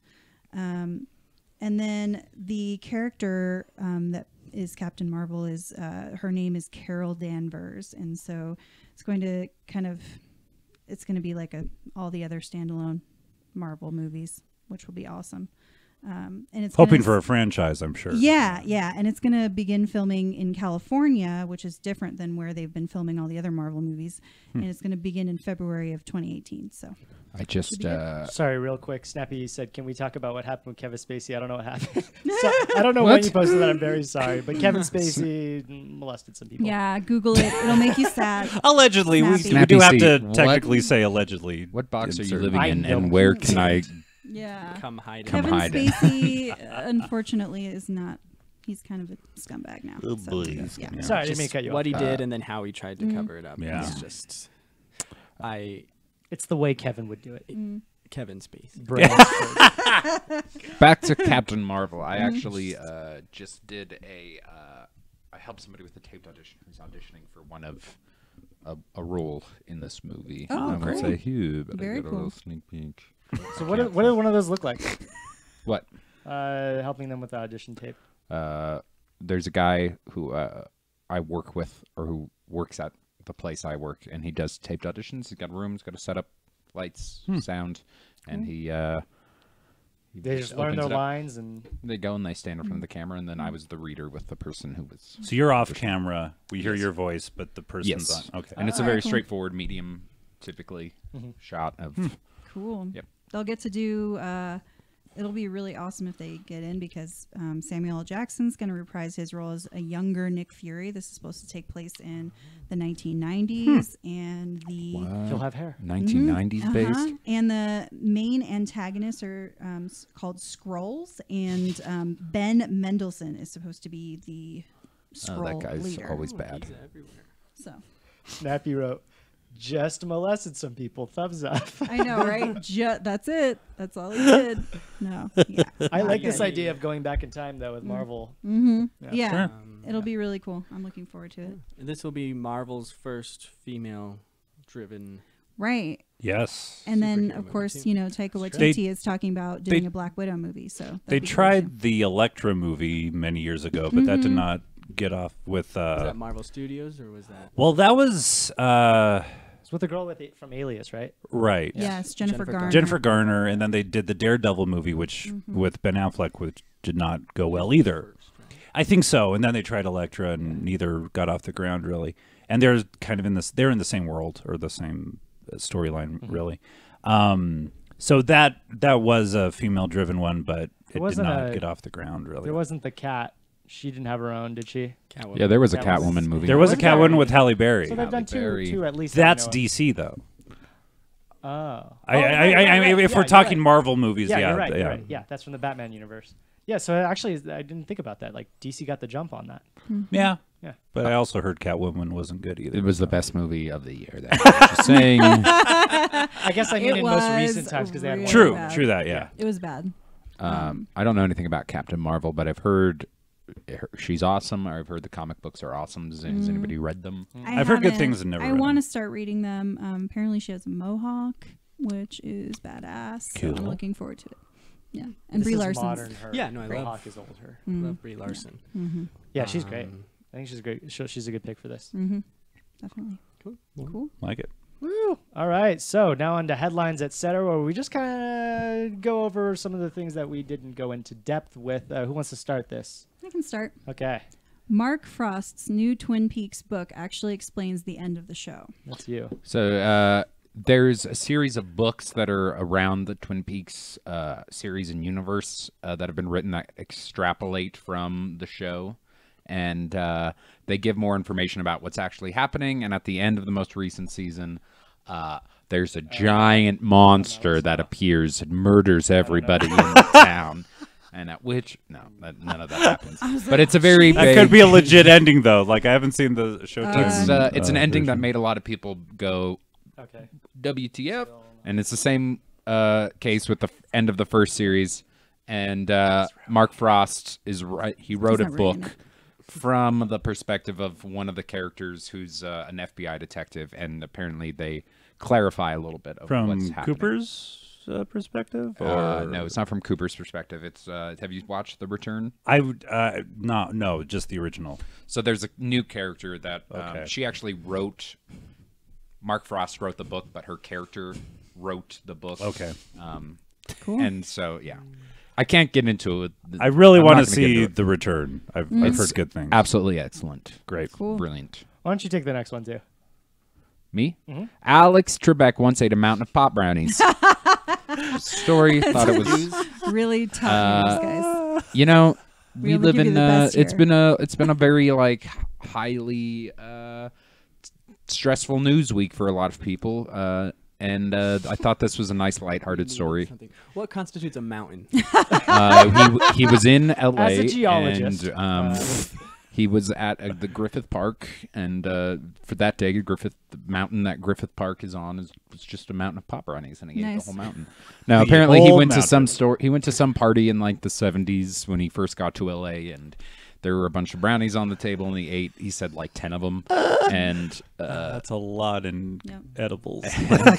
And then the character that is Captain Marvel is her name is Carol Danvers, and so it's going to be like all the other standalone Marvel movies, which will be awesome. And it's Hoping gonna- for a franchise, I'm sure. yeah, and it's going to begin filming in California, which is different than where they've been filming all the other Marvel movies, and it's going to begin in February of 2018. So I just. Sorry, real quick. Snappy said, "Can we talk about what happened with Kevin Spacey?" I don't know what happened. So, I don't know when What? you posted that. I'm very sorry, but Kevin Spacey molested some people. yeah, Google it; it'll make you sad. Allegedly, we Snappy. do have to Snappy C, technically what? say allegedly. What box are you Insert. living I in, don't and where can I? Yeah, Come hide. Come Kevin hide it. Spacey, unfortunately, is not. He's kind of a scumbag now. Oh, so, boy. yeah. Yeah. Sorry, I didn't Just mean to cut you what off. he did and then how he tried to Mhm. cover it up. Yeah. It's just It's the way Kevin would do it. Kevin Spacey. Brains first. Back to Captain Marvel. I actually just did I helped somebody with a taped audition who's auditioning for one of a role in this movie. Oh, I won't great. say who, but Very I got a cool. little sneak peek. So what do one of those look like? What? Helping them with the audition tape. There's a guy who I work with, or who works at the place I work, and he does taped auditions. He's got rooms, got to set up lights, sound, and he They just learn opens their it up. lines and They go and they stand in front of the camera, and then I was the reader with the person who was. So you're off camera. We hear your voice, but the person's Yes. on. Okay. And it's a Ah, very cool. straightforward medium, typically shot of. Cool. Yep. They'll get to do. It'll be really awesome if they get in because Samuel L. Jackson's going to reprise his role as a younger Nick Fury. This is supposed to take place in the 1990s, and the he'll have hair. 1990s based. and the main antagonists are called Skrulls, and Ben Mendelsohn is supposed to be the Oh, Skrull that guy's leader. always bad. He's everywhere. So Snappy wrote, "Just molested some people. Thumbs up." I know, right? That's it. That's all he did. No, yeah. I not like good. this idea of going back in time though with Marvel. Mm-hmm. Yeah. Yeah, Sure. it'll be really cool. I'm looking forward to it. And this will be Marvel's first female-driven. Right. Yes. And then, Superhero of movie, course, too. you know, Taika They- Waititi is talking about doing a Black Widow movie. So that'd They be cool, tried too. the Elektra movie many years ago, but that did not get off with. Was that Marvel Studios or was that? Well, that was It's with the girl from Alias, right? right. Yes, Jennifer Jennifer Garner. Jennifer Garner, and then they did the Daredevil movie, which with Ben Affleck, which did not go well either. I think so. And then they tried Elektra, and neither got off the ground really. And they're kind of in this. They're in the same world or the same storyline, really. So that was a female-driven one, but it did wasn't not get off the ground really. There wasn't the cat. She didn't have her own, did she? Catwoman. Yeah, there was a That was- Catwoman movie. There was a Was there? Catwoman with Halle Berry. So they've done Halle Berry. two at least. that I That's know of. DC though. Oh. I mean, if we're talking Marvel movies, Yeah, yeah, you're right. yeah. You're right. Yeah, that's from the Batman universe. Yeah, so actually, I didn't think about that. Like DC got the jump on that. Yeah. Yeah. But I also heard Catwoman wasn't good either. It was the best movie of the year. Just saying. I guess I mean It in most was recent times because they had really one. True, bad. true that, yeah. It was bad. I don't know anything about Captain Marvel, but I've heard she's awesome. I've heard the comic books are awesome. Has anybody read them? I've heard good haven't- things and never I read want to them. start reading them. Apparently, she has a mohawk, which is badass. So Cool. I'm looking forward to it. Yeah, and This Brie is Larson's modern her. Yeah, no, I Grey love- Hawk is old her. Love Brie Larson. Yeah, she's great. Um, I think she's great. She's a good pick for this. definitely Cool. cool. Like it. Woo! All right, so now on to headlines, etc., where we just kind of go over some of the things that we didn't go into depth with. Who wants to start this? I can start. Okay, Mark Frost's new Twin Peaks book actually explains the end of the show. that's you. So there's a series of books that are around the Twin Peaks series and universe that have been written that extrapolate from the show. And they give more information about what's actually happening. And at the end of the most recent season, there's a giant monster that appears and murders everybody in the town. And at which, none of that happens. But it's a very That big... could be a legit ending, though. Like, I haven't seen the Showtime. It's an ending that version. made a lot of people go, Okay. WTF? And it's the same case with the end of the first series. And Mark Frost is right. He wrote a not writing book it. from the perspective of one of the characters who's an FBI detective, and apparently they clarify a little bit of From what's happening. Cooper's perspective? Or No, it's not from Cooper's perspective. It's have you watched The Return? I would no, just the original. So there's a new character that Okay. she actually wrote. Mark Frost wrote the book, but her character wrote the book. Okay. Cool. And so, yeah. I can't get into it. I really I'm want not to gonna get see into it. The Return. I've heard good things. Absolutely excellent. Great. Cool. Brilliant. Why don't you take the next one too? Me? Alex Trebek once ate a mountain of pop brownies. Story. Thought it was... Really tough news, guys. You know, We we only live give you in the best it's here. been a very like highly stressful news week for a lot of people, and I thought this was a nice lighthearted story. Something. What constitutes a mountain? He was in LA As a geologist, and he was at the Griffith Park, and for that day, the mountain that Griffith Park is on was just a mountain of pop brownies, and he ate the Nice. whole mountain. Now, The apparently, he whole went to some mountain. store. He went to some party in like the '70s when he first got to LA, and there were a bunch of brownies on the table, and he ate. He said like 10 of them, and That's a lot in Yep. edibles.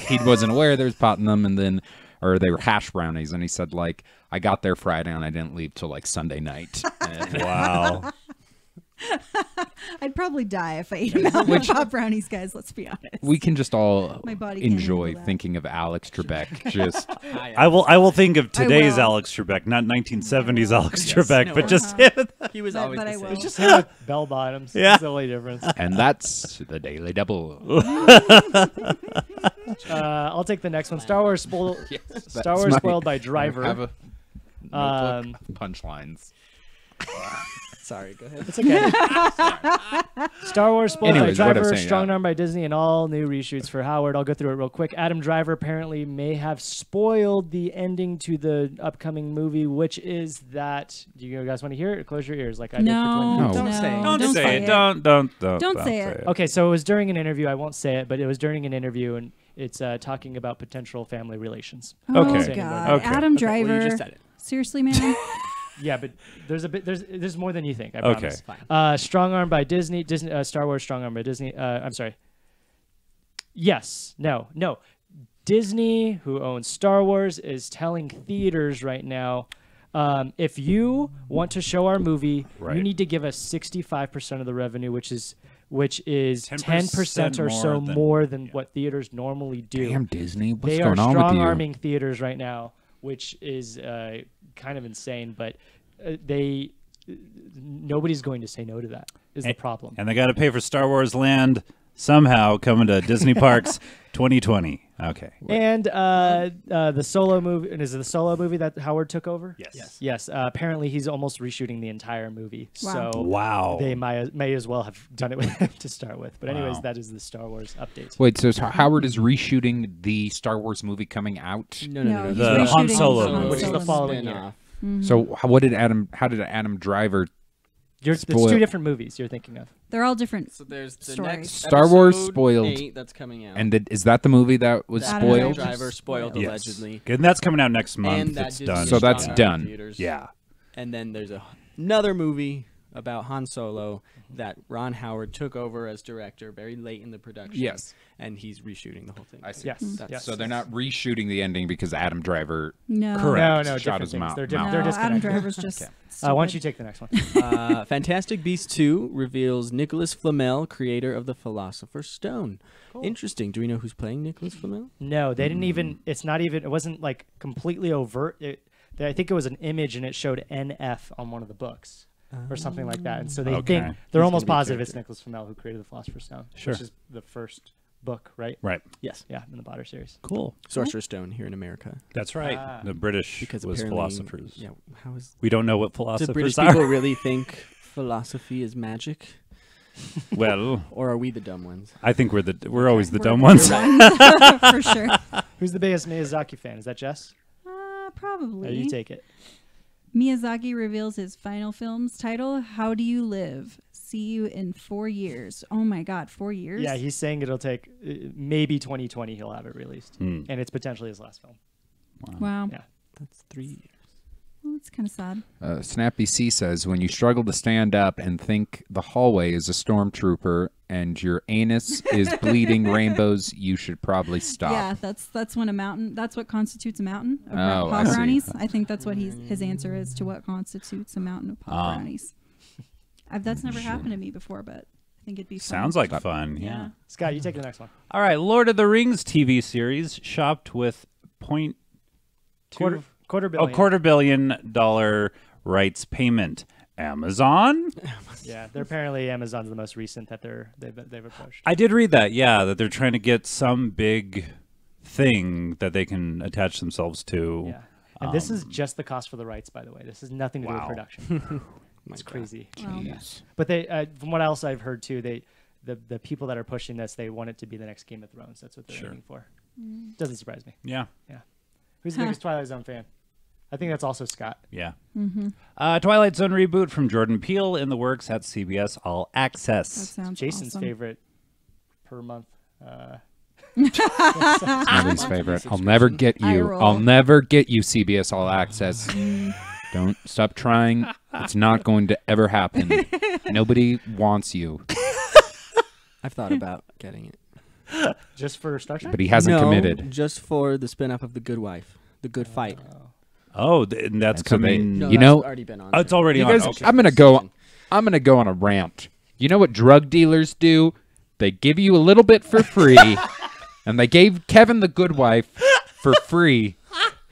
he wasn't aware there was pot in them, and then. Or they were hash brownies, and he said like, I got there Friday and I didn't leave till like Sunday night. And Wow. I'd probably die if I ate a mountain of pop brownies, guys. Let's be honest. we can just all My body can't enjoy handle that. thinking of Alex Trebek. Just I will think of today's will. Alex Trebek, not 1970s Alex Yes, Trebek, no, but just him. He was But- always but the I same. will. It's just him with bell bottoms. Yeah. That's the only difference. and that's the Daily Double. I'll take the next one. Star Wars spoiled. Yes, Star that's Wars my- spoiled by I Driver. have a Um, notebook of punchlines. Sorry, go ahead. It's okay. Star Wars spoiled Anyways, by what I'm Driver, saying, strong yeah. arm by Disney, and all new reshoots for Howard. I'll go through it real quick. Adam Driver apparently may have spoiled the ending to the upcoming movie, which is that. Do you guys want to hear it? Or close your ears, like I did for Twin No, Peaks. No. Don't say it. Don't say say it. Don't Don't say it. Okay, so it was during an interview. I won't say it, but it was during an interview, and it's talking about potential family relations. Oh, Okay. God. Okay. Adam Okay, well, Driver. you just said it. Seriously, man. Yeah, but there's more than you think. I Okay. promise. Strong Arm by Disney. Star Wars Strong Arm by Disney. I'm sorry. Yes. No. Disney, who owns Star Wars, is telling theaters right now, if you want to show our movie, Right. you need to give us 65% of the revenue, which is 10% 10% or so more more than what theaters normally do. Damn Disney, what's They are going on with strong you? arming theaters right now, which is kind of insane. But nobody's going to say no to that. Is the problem? And they got to pay for Star Wars Land somehow coming to Disney Parks 2020. Okay. And the Solo movie, and is it the Solo movie that Howard took over? Yes. Yes. Apparently, he's almost reshooting the entire movie. Wow. So Wow. they may as well have done it with him to start with. But anyways, Wow. that is the Star Wars update. Wait, so Howard is reshooting the Star Wars movie coming out? No, he's The reshooting Han Solo Han movie. Which is the Solo following movie. year. So how did Adam Driver? It's Spoil- two different movies you're thinking of. They're all different. So there's the Story. next Star Wars episode spoiled. 8 that's coming out. And is that the movie that was Adam spoiled? Driver. Driver spoiled Yes. allegedly. And that's coming out next month. And that It's Disney done. So that's Star Wars done. theaters. Yeah. And then there's another movie about Han Solo that Ron Howard took over as director very late in the production. Yes. And he's reshooting the whole thing. I see. Yes. That's- Yes. So they're not reshooting the ending because Adam Driver No. Correct. No, shot different his things. mouth. They're, No, they're Adam disconnected. Driver's just. Why don't you stupid. take the next one? Fantastic Beasts 2 reveals Nicholas Flamel, creator of the Philosopher's Stone. Interesting. Do we know who's playing Nicholas Flamel? No, they didn't even. It's not even. It wasn't like completely overt. I think it was an image, and it showed NF on one of the books or something like that. And so they Okay. think they're He's almost gonna be a positive it's character. Nicholas Flamel who created the Philosopher's Stone, Sure. which is the first book, right? Right. Yes. Yeah, in the Potter series. Cool. Sorcerer's Stone here in America. That's right. Ah. The British Because was apparently, philosophers. Yeah. How is We don't know what do philosophers British are. people really think philosophy is magic, Well, or are we the dumb ones? I think we're always the We're dumb the ones. For sure. Who's the biggest Miyazaki fan? Is that Jess? Probably. Or you take it. Miyazaki reveals his final film's title, How Do You Live? See you in 4 years. Oh my God, 4 years? Yeah, he's saying it'll take maybe 2020. He'll have it released, and it's potentially his last film. Wow. Yeah. That's 3 years. Well, that's kind of sad. Snappy C says, when you struggle to stand up and think the hallway is a stormtrooper and your anus is bleeding rainbows, you should probably stop. Yeah, that's when a mountain, that's what constitutes a mountain of Oh, pot I see. brownies. I think that's what his answer is to what constitutes a mountain of pot brownies. That's never happened to me before, but I think it'd be fun. Sounds like fun. Yeah. Scott, you take the next one. All right. Lord of the Rings TV series shopped with Quarter billion. $250 rights payment. Amazon? Yeah, they're apparently Amazon's the most recent that they've approached. I did read that. Yeah, that they're trying to get some big thing that they can attach themselves to. Yeah, and this is just the cost for the rights, by the way. This has nothing to do with Wow. production. It's crazy. Wow. But they, from what else I've heard too, the people that are pushing this, they want it to be the next Game of Thrones. That's what they're aiming for. Doesn't surprise me. Yeah. Who's the biggest Twilight Zone fan? I think that's also Scott. Yeah. Twilight Zone reboot from Jordan Peele in the works at CBS All That Access. sounds Jason's awesome. favorite per month. Nobody's favorite. I'll never get Eye you. roll. I'll never get you, CBS All Access. Don't stop trying. It's not going to ever happen. Nobody wants you. I've thought about getting it. Just for Star Trek? But he hasn't no, committed. just for the spin-off of The Good Wife, The Good Fight. Oh, and that's And so they- coming. No, You that's know- already been on. Oh, it's there. already You on. guys, Okay. I'm gonna go on a rant. You know what drug dealers do? They give you a little bit for free, and they gave Kevin the Good Wife for free,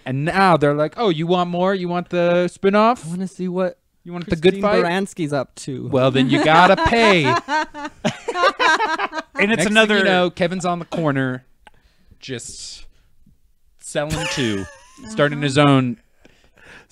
and now they're like, "Oh, you want more? You want the spinoff? I want to see what You want the Good Christine Fight? Baranski's up to. Well, then you gotta pay." And it's Next another. thing you know, Kevin's on the corner, just selling two, starting his own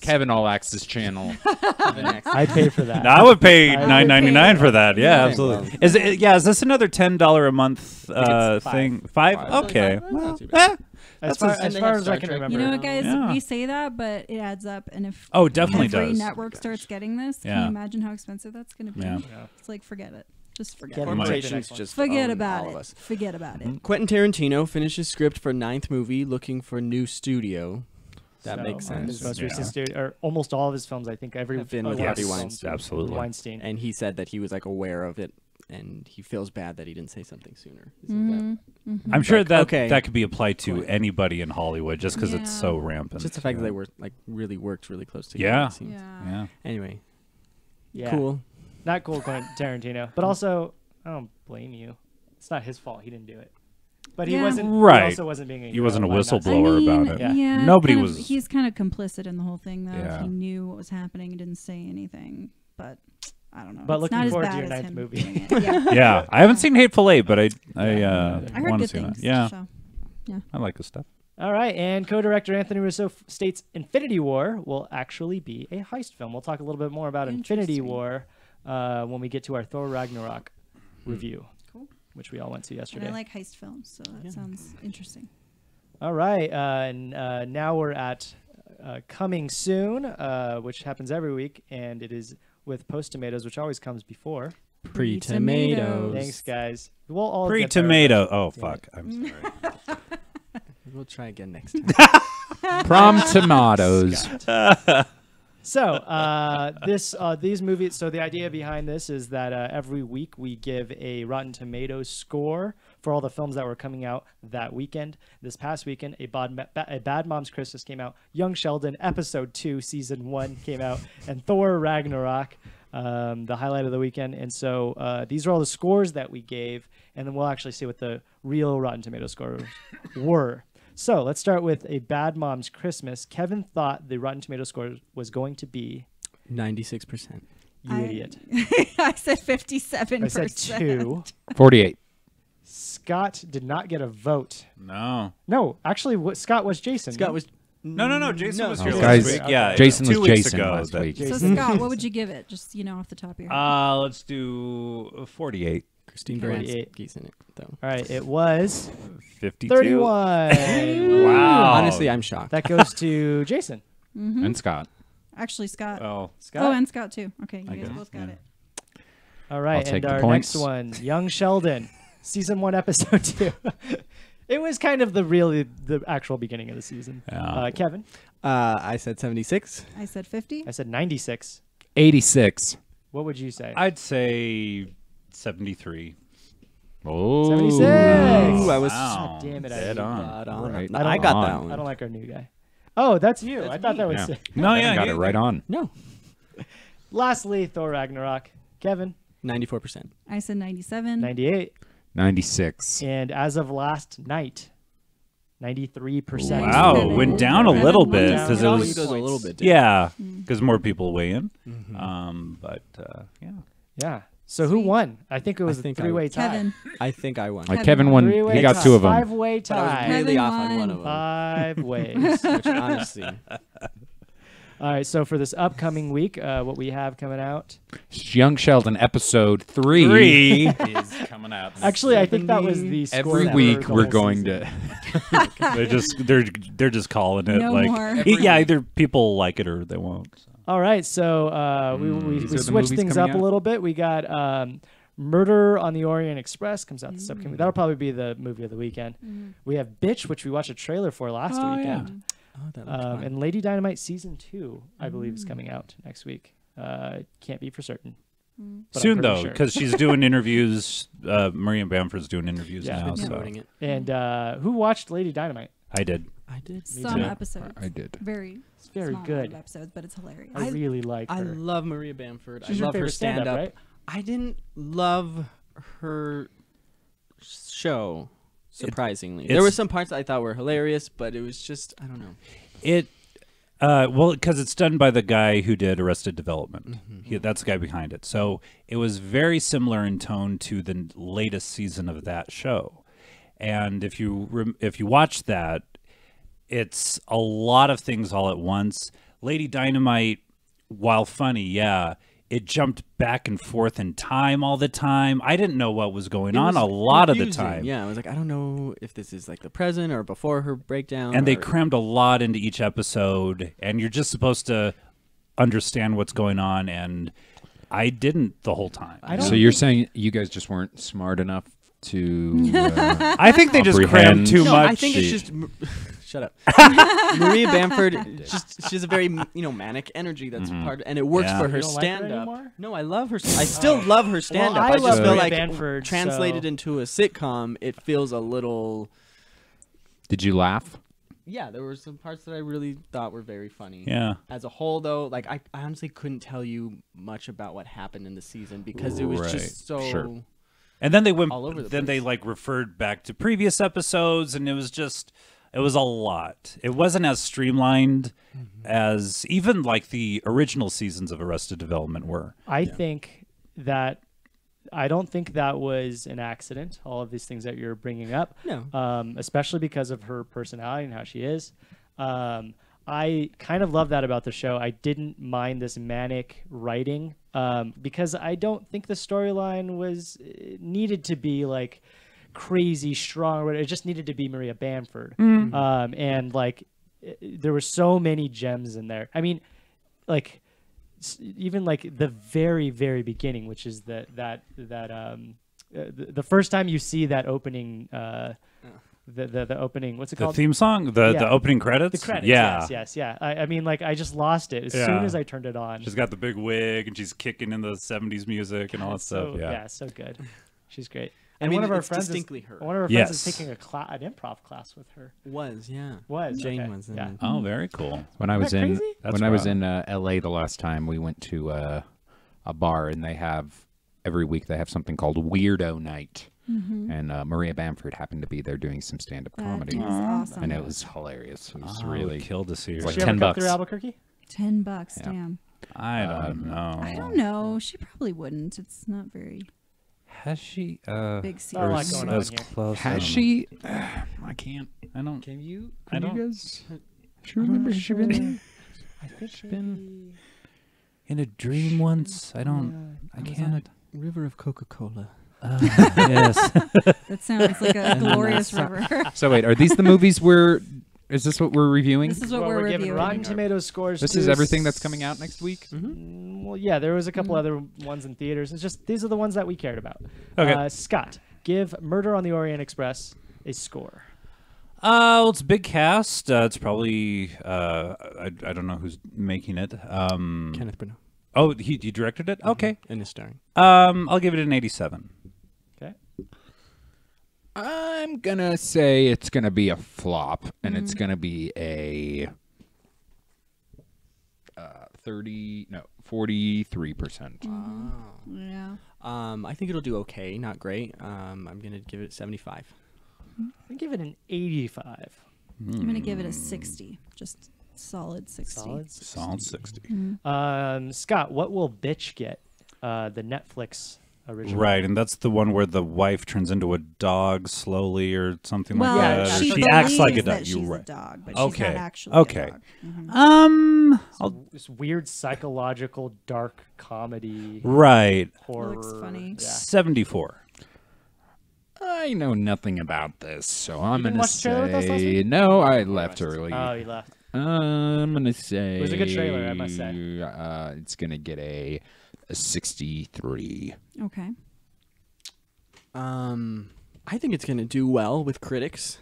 Kevin All Access channel. I'd pay for that. I would pay I would $9.99 for that. Yeah, Yeah, absolutely. well. Is it? Yeah, is this another $10 a month it's thing? $5. $5? Okay. That's Well, not too bad. As far, and as, they far have as Star I can Trek. remember. You know what, guys? Yeah. We say that, but it adds up. And if Oh, it definitely every does. network starts getting this, can Yeah. you imagine how expensive that's going to be? Yeah. Yeah. It's like, forget it. Just forget Get it. him to take the Corporations next one. just Forget own about all of it. us. Forget about it. Quentin Tarantino finishes script for 9th movie, looking for new studio. That So, makes sense. His most Yeah. recent studio, or almost all of his films, I think every Have been with last Harvey film Weinstein. Absolutely. Weinstein. And he said that he was like aware of it, and he feels bad that he didn't say something sooner. I'm sure Like, that okay. that could be applied to Fine. anybody in Hollywood just because it's Yeah. so rampant. Just the fact that Yeah. they were like really worked really close together. Yeah. it seems. Yeah. Yeah. Anyway, Yeah. cool. Not cool, Quentin Tarantino. But also, I don't blame you. It's not his fault. He didn't do it. But he Yeah. wasn't. Right. He also wasn't being. He wasn't a by not saying whistleblower it. about it. Yeah. Yeah. Nobody kind of- was- He's kind of complicit in the whole thing, though. Yeah. He knew what was happening and didn't say anything. But I don't know. But It's looking not as forward to bad your as ninth him movie. doing it. Yeah. Yeah, I haven't seen Hateful Eight, but I I heard want to good see things. that. Yeah, So. I like this stuff. All right, and co-director Anthony Russo states Infinity War will actually be a heist film. We'll talk a little bit more about Infinity Interesting. War when we get to our Thor Ragnarok review, Cool. which we all went to And yesterday. I like heist films, so that sounds interesting. All right, and now we're at Coming Soon, which happens every week, and it is with Post Tomatoes, which always comes before. Pre-tomatoes. Thanks, guys. We'll all get there Pre-tomato. eventually. Oh Damn fuck! it. I'm sorry. We'll try again next time. Prom tomatoes. So these movies. So the idea behind this is that every week we give a Rotten Tomatoes score for all the films that were coming out that weekend. This past weekend, a Bad Moms Christmas came out. Young Sheldon Episode 2 Season 1 came out, and Thor Ragnarok, the highlight of the weekend. And so these are all the scores that we gave, and then we'll actually see what the real Rotten Tomatoes scores were. So let's start with a Bad Moms Christmas. Kevin thought the Rotten Tomatoes score was going to be 96%. You idiot. I said 57%. I said 2. 48. Scott did not get a vote. No. No, actually, Scott was Jason. Scott was No. Jason was here Guys, last week. Yeah, Jason 2 was weeks Jason ago last that- week. So Scott, what would you give it? Just off the top of your head. Let's do 48. Christine 48. Baranski's in it, though. All right, it was 52. 31. Wow. Honestly, I'm shocked. That goes to Jason. And Scott. Actually, Scott. Oh, Scott. Oh, and Scott too. Okay, you I guess guess, both got yeah. it. All right, I'll take and the our points. next one, Young Sheldon, Season 1, Episode 2. It was kind of the actual beginning of the season. Yeah. Kevin, I said 76. I said 50. I said 96. 86. What would you say? I'd say 73. Oh. 76. Ooh, I was Wow. God damn it, I Dead did on. Spot on. Right I got on. that one. I don't like our new guy. Oh, that's you. I thought that was Yeah. No, yeah, got yeah, it right on. No. Lastly, Thor Ragnarok. Kevin, 94%. I said 97. 98. 96. And as of last night, 93%. Wow, Seven. went down a Seven little went bit down. because It it always was goes a little bit. yeah, because more people weigh in. Mm-hmm. But yeah, Yeah. So who won? I think it was a think I three-way won. tie. Kevin. I think I won. Kevin won. Three-way He got tie. 2 of them. Five-way But I was tie. really Kevin off on one won. of them. 5 ways. Which, honestly, All right. So for this upcoming week, what we have coming out. Young Sheldon Episode 3. 3 is coming out. Actually, I think that was the score Every for week the we're whole going season. to. they're just calling it No like more. yeah, either people like it or they won't. So. All right. So we These are the switched movies things up coming a out? little bit. We got Murder on the Orient Express comes out this upcoming. That'll probably be the movie of the weekend. We have Bitch, which we watched a trailer for last Oh, weekend. oh, that looks fun. And Lady Dynamite Season 2, I believe, is coming out next week. Can't be for certain. But I'm Soon pretty though, sure. because she's doing interviews. Maria Bamford's doing interviews Yeah. now. Been So promoting it. And who watched Lady Dynamite? I did. I did. Some too. episodes. I did. Very It's very small good. episodes, but it's hilarious. I really like her. I love Maria Bamford. She's I your love her favorite stand-up, stand-up. right? I didn't love her show, surprisingly. There it's- were some parts I thought were hilarious, but it was just, I don't know. It well, because it's done by the guy who did Arrested Development. That's the guy behind it. So it was very similar in tone to the latest season of that show. And if you watch that, it's a lot of things all at once. Lady Dynamite, while funny, yeah, it jumped back and forth in time all the time. I didn't know what was going on a lot of the Confusing. time. Yeah, I was like, I don't know if this is like the present or before her breakdown. And they or- crammed a lot into each episode, and you're just supposed to understand what's going on, and I didn't the whole time. So you're saying you guys just weren't smart enough to. I think they just crammed comprehend- too No, much. I think it's just shut up. Maria Bamford, she has a very manic energy that's part, and it works Yeah. for her You don't like her stand up. anymore? No, I love her. I still love her stand up. I I love just feel Maria like Bamford, translated so- into a sitcom, it feels a little. Did you laugh? Yeah, there were some parts that I really thought were very funny. Yeah. As a whole, though, like I honestly couldn't tell you much about what happened in the season because it was Right. just so. Sure. And then they went. All over the then they place. like referred back to previous episodes, and it was a lot. It wasn't as streamlined as even like the original seasons of Arrested Development were. I think that I don't think that was an accident. All of these things that you're bringing up, No. especially because of her personality and how she is. I kind of love that about the show. I didn't mind this manic writing because I don't think the storyline was needed to be like crazy strong. It just needed to be Maria Bamford, and like there were so many gems in there. I mean, like even like the very beginning, which is the first time you see that opening the opening. What's it The called? theme song, the opening credits. The credits. Yeah. Yes. Yeah. I mean, like I just lost it as soon as I turned it on. She's got the big wig and she's kicking in the '70s music and all that stuff. Yeah. So good. She's great. I And mean, one of our it's friends distinctly is, her. One of our friends is taking an improv class with her. Jane okay. was. Yeah. Oh, very cool. When I was Isn't that in crazy? when I was in LA the last time, we went to a bar, and they have every week they have something called Weirdo Night, and Maria Bamford happened to be there doing some stand-up comedy, That is awesome. and it was hilarious. It was I really would kill to see her. It's like She ever come $10. through Albuquerque? $10. Yeah. Damn. I don't know. I don't know. She probably wouldn't. It's not very Has she? big scene. a lot as- going on as here. close. I Has don't know. she? I can't. I don't. Can you? I don't- You guys? She remember she been? I think She been? In a dream once. I don't. I was on can't. River of Coca-Cola. Yes. That sounds like a glorious river. So wait, are these the movies we're? Is this what we're reviewing? This is what Well, we're giving reviewing. Rotten Tomatoes scores. This to is everything that's coming out next week. Well, yeah, there was a couple other ones in theaters. It's just these are the ones that we cared about. Okay. Scott, give Murder on the Orient Express a score. Well, it's a big cast. It's probably I don't know who's making it. Kenneth Branagh. Oh, he directed it. Okay. And is starring. I'll give it an 87. Okay. I'm gonna say it's gonna be a flop, and it's gonna be a 43%. Yeah. I think it'll do okay, not great. I'm gonna give it 75. I give it an 85. I'm going to give it a 60. Just solid 60. Solid. Solid 60. Scott, what will Bitch get? The Netflix original. Right, and that's the one where the wife turns into a dog slowly or something Well, like Yeah, that. she, Or believes acts like a that dog. she's You're a right. dog, but Okay. she's not actually Okay. a dog. Mhm. This weird psychological dark comedy Right. horror. Looks funny. Yeah. 74. I know nothing about this, so I'm didn't gonna watch the trailer with us last say week? no. I left early. Oh, you left. I'm gonna say It was a good trailer, I must say. It's gonna get a 63. Okay. I think it's gonna do well with critics.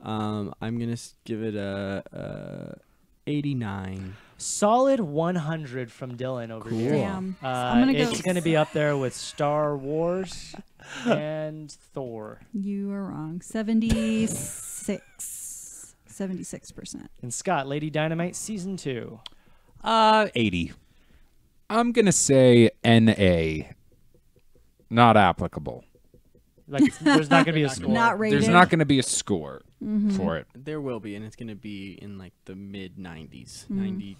I'm gonna give it a 89. Solid 100 from Dylan over here. Damn. I'm gonna go. It's going to be up there with Star Wars and Thor. You are wrong. 76. 76%. And Scott, Lady Dynamite Season 2. 80. I'm gonna say NA. Not applicable. Like, there's not going to be a score. Not rated. There's not gonna be a score for it. There will be, and it's gonna be in like the mid 90s. 90.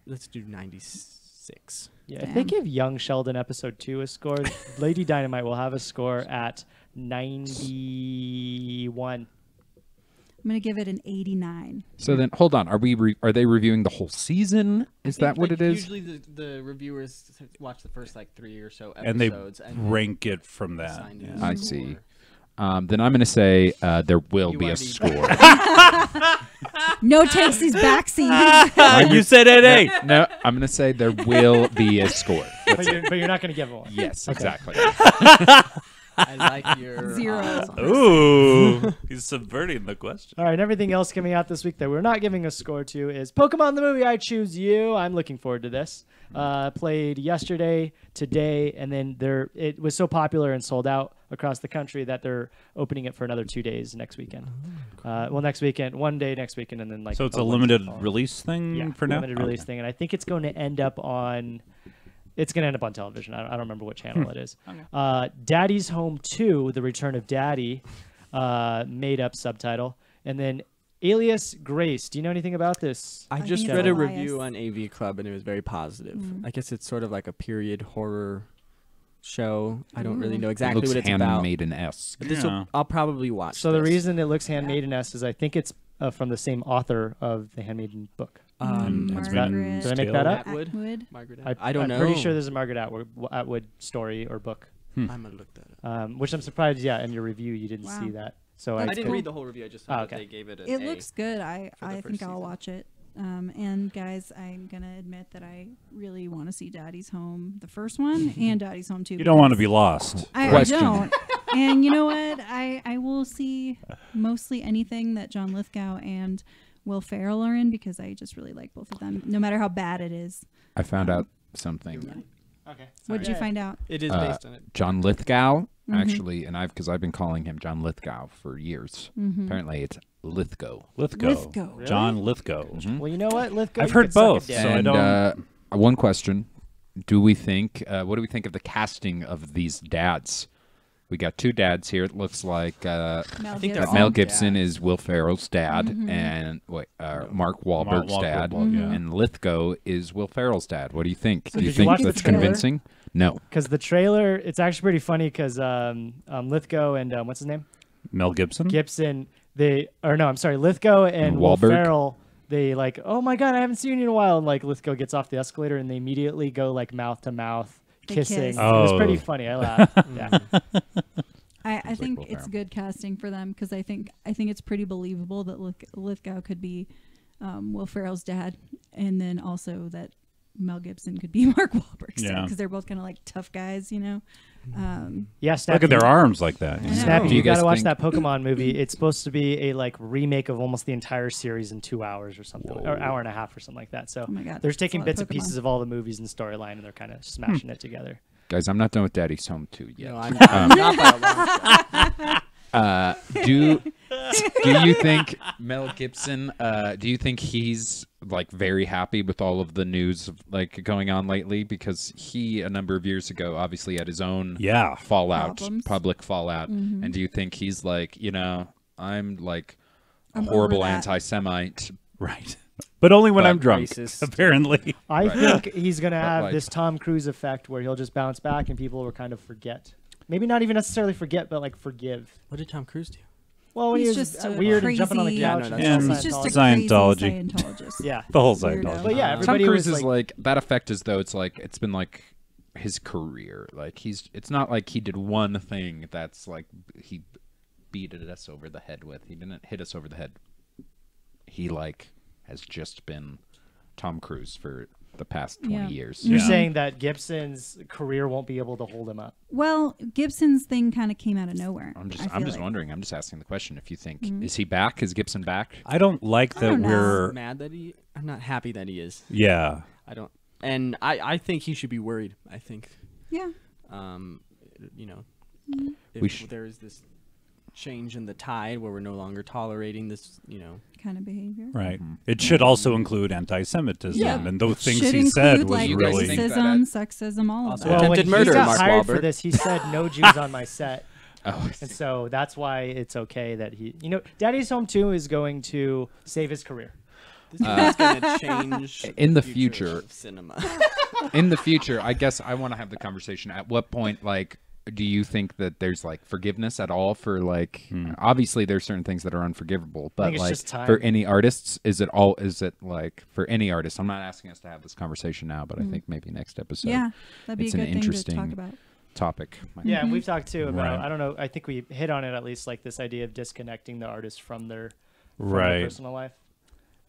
Let's do 96. Yeah, if they Damn. give Young Sheldon Episode 2 a score, Lady Dynamite will have a score at 91. I'm going to give it an 89. So then, hold on. Are are they reviewing the whole season? Is that what it is? Usually the reviewers watch the first like 3 or so And they episodes rank it from that. assign it Yeah. a I score. see. Then I'm gonna say there will You be a already- score. No takes these backseats. You said NA. No, I'm gonna say there will be a score. But you're not going to give it one. Yes, exactly. I like your 0. odds on Ooh. He's subverting the question. All right, and everything else coming out this week that we're not giving a score to is Pokemon the Movie, I Choose You. I'm looking forward to this. Played yesterday, today, and then it was so popular and sold out across the country that they're opening it for another 2 days next weekend. Well, next weekend, one day next weekend, and then like. So it's a Wednesday limited following. release thing Yeah, for now? limited release thing, and I think it's going to end up on. It's going to end up on television. I don't remember what channel it is. Daddy's Home 2, The Return of Daddy, made up subtitle, and then Alias Grace. Do you know anything about this? I think just it's read a Elias. review on AV Club and it was very positive. I guess it's sort of like a period horror show. I don't really know It exactly looks what it's about. handmaiden-esque. But Yeah. I'll probably watch. So the this. reason it looks Handmaiden-esque is I think it's from the same author of the Handmaiden book. It's Margaret been Did I make that up? Atwood? Atwood. Margaret. I don't I'm know. pretty sure there's a Margaret Atwood story or book, I'm gonna look that up. which I'm surprised. Yeah, in your review you didn't Wow. see that. So I I didn't could- read the whole review. I just Oh, saw okay. that they gave it. It looks good. I for the think first I'll season. watch it. And guys, I'm gonna admit that I really want to see Daddy's Home, the first one, and Daddy's Home 2. You don't want to be lost. I Question. don't. And you know what? I will see mostly anything that John Lithgow and Will Ferrell are in because I just really like both of them, no matter how bad it is. I found out something. Yeah. Okay. What did you find out? It is based on it. John Lithgow, actually, and because I've been calling him John Lithgow for years. Apparently, it's Lithgow. Lithgow. John Lithgow. Well, you know what, Lithgow? I've you heard can suck a both, dick. so I And don't. one question: do we think? What do we think of the casting of these dads? We got two dads here. It looks like Mel think they're Gibson. Mel all Gibson dads. is Will Ferrell's dad, and Mark Wahlberg's Wahlberg, dad, yeah. and Lithgow is Will Ferrell's dad. What do you think? So do you did you watch think the that's trailer? convincing? No. Because the trailer, it's actually pretty funny because Lithgow and what's his name? Mel Gibson. Gibson. Lithgow and Will Wahlberg? Ferrell. They like, oh my god, I haven't seen you in a while. And like Lithgow gets off the escalator and they immediately go like mouth to mouth They kissing. kiss. It was Oh. pretty funny. I laughed. Yeah. I think Will it's Ferrell. good casting for them because I think it's pretty believable that Lithgow could be Will Ferrell's dad, and then also that Mel Gibson could be Mark Wahlberg's dad Yeah. because they're both kind of like tough guys, you know. Yeah. Look Snappy, at their arms like that. I know. Snappy, Do you you guys gotta watch think- that Pokemon movie. It's supposed to be a like remake of almost the entire series in 2 hours or something, or hour and a half or something like that. So Oh my God, they're that's taking a lot of bits and Pokemon. pieces of all the movies and storyline, and they're kind of smashing it together. Guys, I'm not done with Daddy's Home 2 yet. No, I'm not by a long shot. Do you think Mel Gibson? Do you think he's like very happy with all of the news like going on lately? Because he a number of years ago obviously had his own fallout, Problems. public fallout. And do you think he's like, I'm like a I'm horrible over that. anti-Semite? Right. But only when But I'm drunk, racist. apparently. I think he's gonna have like- this Tom Cruise effect where he'll just bounce back and people will kind of forget. Maybe not even necessarily forget, but like forgive. What did Tom Cruise do? Well, when He's he was just a weird and jumping on the crazy- couch, Yeah, no, and that's all He's just a Scientology. crazy Scientology. Scientologist. Yeah. The whole Weirdo. Scientology. But yeah, Tom everybody Cruise was is like that effect as though it's been like his career. Like it's not like he did one thing that's like he beat us over the head with. He didn't hit us over the head. He like has just been Tom Cruise for the past 20 Yeah. years. You're Yeah. saying that Gibson's career won't be able to hold him up. Well, Gibson's thing kind of came out of nowhere. I'm I just feel like. wondering. I'm just asking the question. If you think is he back? Is Gibson back? I don't like that don't know. we're. Mad that I'm not happy that he is. Yeah. I don't. And I think he should be worried. I think, Yeah. If We sh- there is this change in the tide where we're no longer tolerating this, Kind of behavior. Right. It should also include anti-Semitism Yeah. and those things Should he said include was like You guys really. think racism, sexism, all of Also, that. Well, when attempted he murder, got Mark hired for Wahlberg. this, he said no Jews on my set. Oh, And so that's why it's okay that Daddy's Home 2 is going to save his career. this is going to change in the future future. of cinema. in the future, I guess I want to have the conversation. At what point, like, do you think that there's like forgiveness at all for like? Obviously, there's certain things that are unforgivable, but it's like just time. for any artists, is it like for any artist? I'm not asking us to have this conversation now, but I think maybe next episode. Yeah, that'd be It's a an good thing to interesting talk about. topic. Yeah, and we've talked too about. Right. I don't know. I think we hit on it at least, like this idea of disconnecting the artist from their Right. personal life.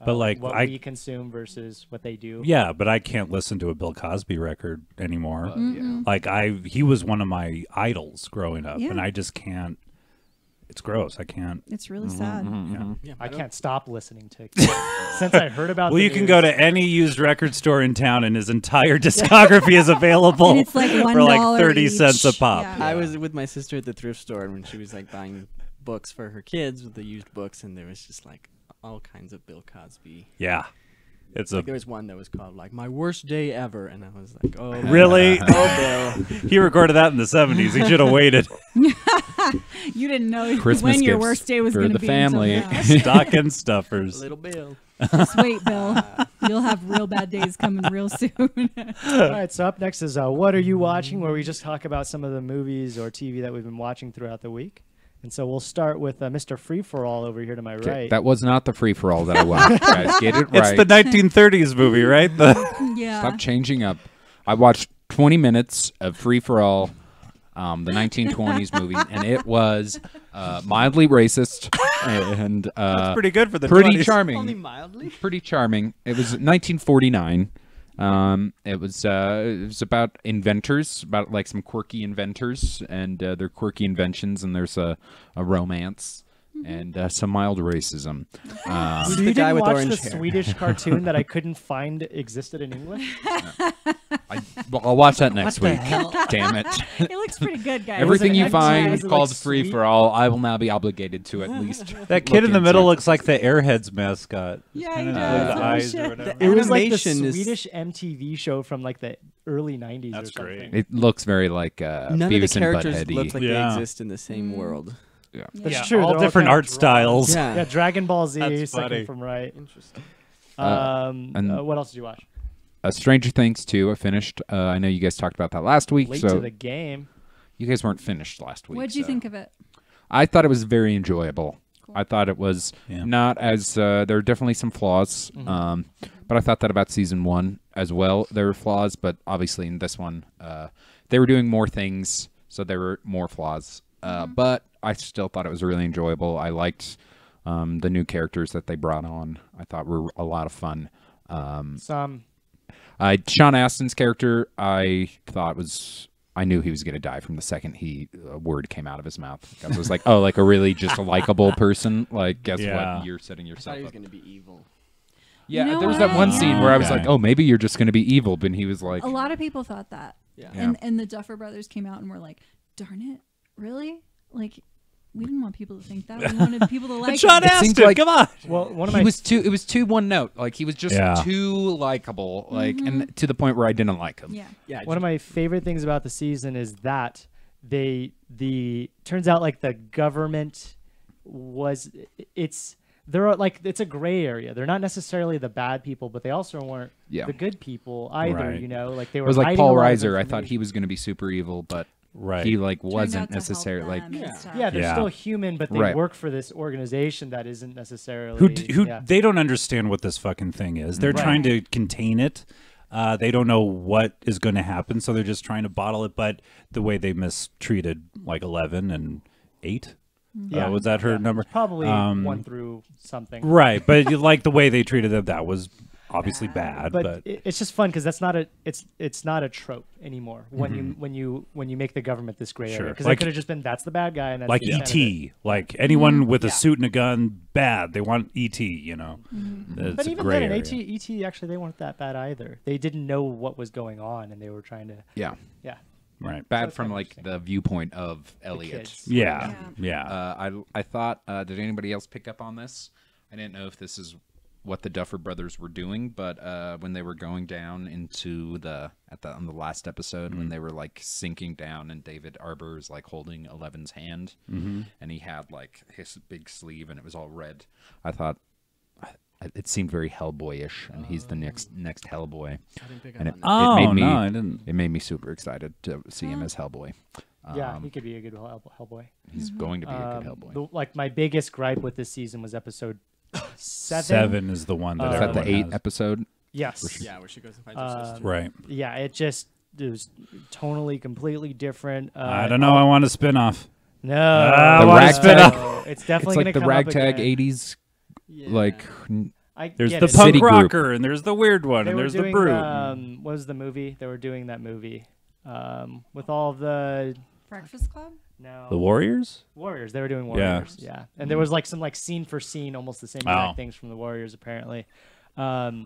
But, like, what I- we consume versus what they do. Yeah, but I can't listen to a Bill Cosby record anymore. Yeah. Like he was one of my idols growing up, Yeah. and I just can't. It's gross. I can't. It's really sad. Yeah, I don't- can't stop listening to since I heard about. Well, the you can news. go to any used record store in town, and his entire discography is available And it's like for $1 like 30 each. cents a pop. Yeah. I was with my sister at the thrift store and when she was like buying books for her kids with the used books, and there was just like all kinds of Bill Cosby. Yeah, it's a Like there was one that was called like "My Worst Day Ever," and I was like, "Oh, really. oh, Bill." He recorded that in the 70s. He should have waited. You didn't know Christmas when your gifts worst day was for going to the be. until family. now. Stocking stuffers. Little Bill. Just wait, Bill. You'll have real bad days coming real soon. All right, so up next is What Are You Watching, where we just talk about some of the movies or TV that we've been watching throughout the week. And so we'll start with Mr. Free for All over here to my Okay, right. that was not the free for all that I wanted. Guys, get it It's right. the 1930s movie, right? The Yeah. Stop changing up. I watched 20 minutes of Free for All, the 1920s movie, and it was mildly racist and pretty good for the pretty 20s. charming. Only mildly. Pretty charming. It was 1949. It was about inventors, about like some quirky inventors and their quirky inventions, and there's a romance and some mild racism. Who's So the you guy didn't with watch orange the hair? Swedish cartoon that I couldn't find existed in English? I'll watch that next week. Damn it! It looks pretty good, guys. Everything you was find it like called free sweet? for all, I will now be obligated to at least. That kid look in the middle into. looks like the Airheads mascot. Yeah, Kinda he the does. Oh, eyes or shit. whatever. It was like the Animation is- Swedish MTV show from like the early 90s That's or something. great. It looks very like None of Beavis the characters and Butthead-y. look like Yeah. they exist in the same Mm. world. That's Yeah. true. all they're different kinda art drawn. styles. Yeah. Yeah, Dragon Ball Z, That's second funny. from right. Interesting. and- What else did you watch? Stranger Things 2, I finished. I know you guys talked about that last week, Late so to the game. you guys weren't finished last week. What'd you so. think of it? I thought it was very enjoyable. Cool. I thought it was Yeah. not as there are definitely some flaws, but I thought that about season 1 as well. There were flaws, but obviously in this one, they were doing more things, so there were more flaws. But I still thought it was really enjoyable. I liked the new characters that they brought on. I thought were a lot of fun. Sean Astin's character, I thought was. I knew he was going to die from the second a word came out of his mouth. I was like, oh, like a really just a likable person. Like, guess Yeah. what? You're setting I thought yourself he was up. going to be evil. Yeah, You know there was that what? one scene where I was Okay. like, oh, maybe you're just going to be evil. But he was like, A lot of people thought that. Yeah. Yeah. And the Duffer Brothers came out and were like, darn it, really? Like, we didn't want people to think that. We wanted people to like Sean it. It seemed Astin, like- come on. Well, one of he my was too. It was too one note. Like he was just Yeah. too likable. Like and to the point where I didn't like him. Yeah. Yeah. one of my favorite things about the season is that turns out like the government it's a gray area. They're not necessarily the bad people, but they also weren't Yeah. the good people either. Right. You know, like they It were. was like hiding Paul a lot of Reiser. I thought he information. was going to be super evil, but Right. he like Turned wasn't out to help necessarily them like. and stuff. Yeah, they're Yeah. still human, but they Right. work for this organization that isn't necessarily who yeah. they don't understand what this fucking thing is. They're Right. trying to contain it. They don't know what is going to happen, so they're just trying to bottle it. But the way they mistreated like 11 and 8, Yeah. was that her Yeah. number? Probably 1 through something. Right, but you like the way they treated them. That was obviously bad. But But it's just fun because that's not it's not a trope anymore when you make the government this gray area, Sure. because Like- it could have just been that's the bad guy and that's like the extent of it. E.T., like anyone with a Yeah. suit and a gun, bad. They want E.T., you know. It's But a even gray then, in area. ET actually they weren't that bad either. They didn't know what was going on and they were trying to Yeah, yeah. Right. bad that's from kinda like interesting. the viewpoint of Elliot. kids. Yeah. Yeah. I thought. Did anybody else pick up on this? I didn't know if this is what the Duffer Brothers were doing, but when they were going down into on the last episode when they were like sinking down and David Arbor is like holding Eleven's hand and he had like his big sleeve and it was all red. I thought it seemed very Hellboyish, and he's the next Hellboy. I didn't pick up And on that. Oh, made me, no, I didn't. It made me super excited to see him as Hellboy. Yeah, he could be a good Hellboy. He's going to be a good Hellboy. Like my biggest gripe with this season was episode 7. 7 is the one that Is that the everyone 8 has. episode? Yes. Yeah, where she goes and finds her sister. Right. Yeah, it was tonally completely different. I don't know. I want a spin-off. No, I The want a ragtag- spin-off. It's definitely It's like gonna the come up ragtag again. 80s, Yeah. like I There's get the it. punk City group. rocker, and there's the weird one, They and were there's the doing, brute. what was the movie? They were doing that movie with all of the Breakfast Club? no The Warriors? Warriors. They were doing Yeah. Warriors. Yeah, and there was like some like scene for scene, almost the same exact Oh. things from the Warriors. Apparently, I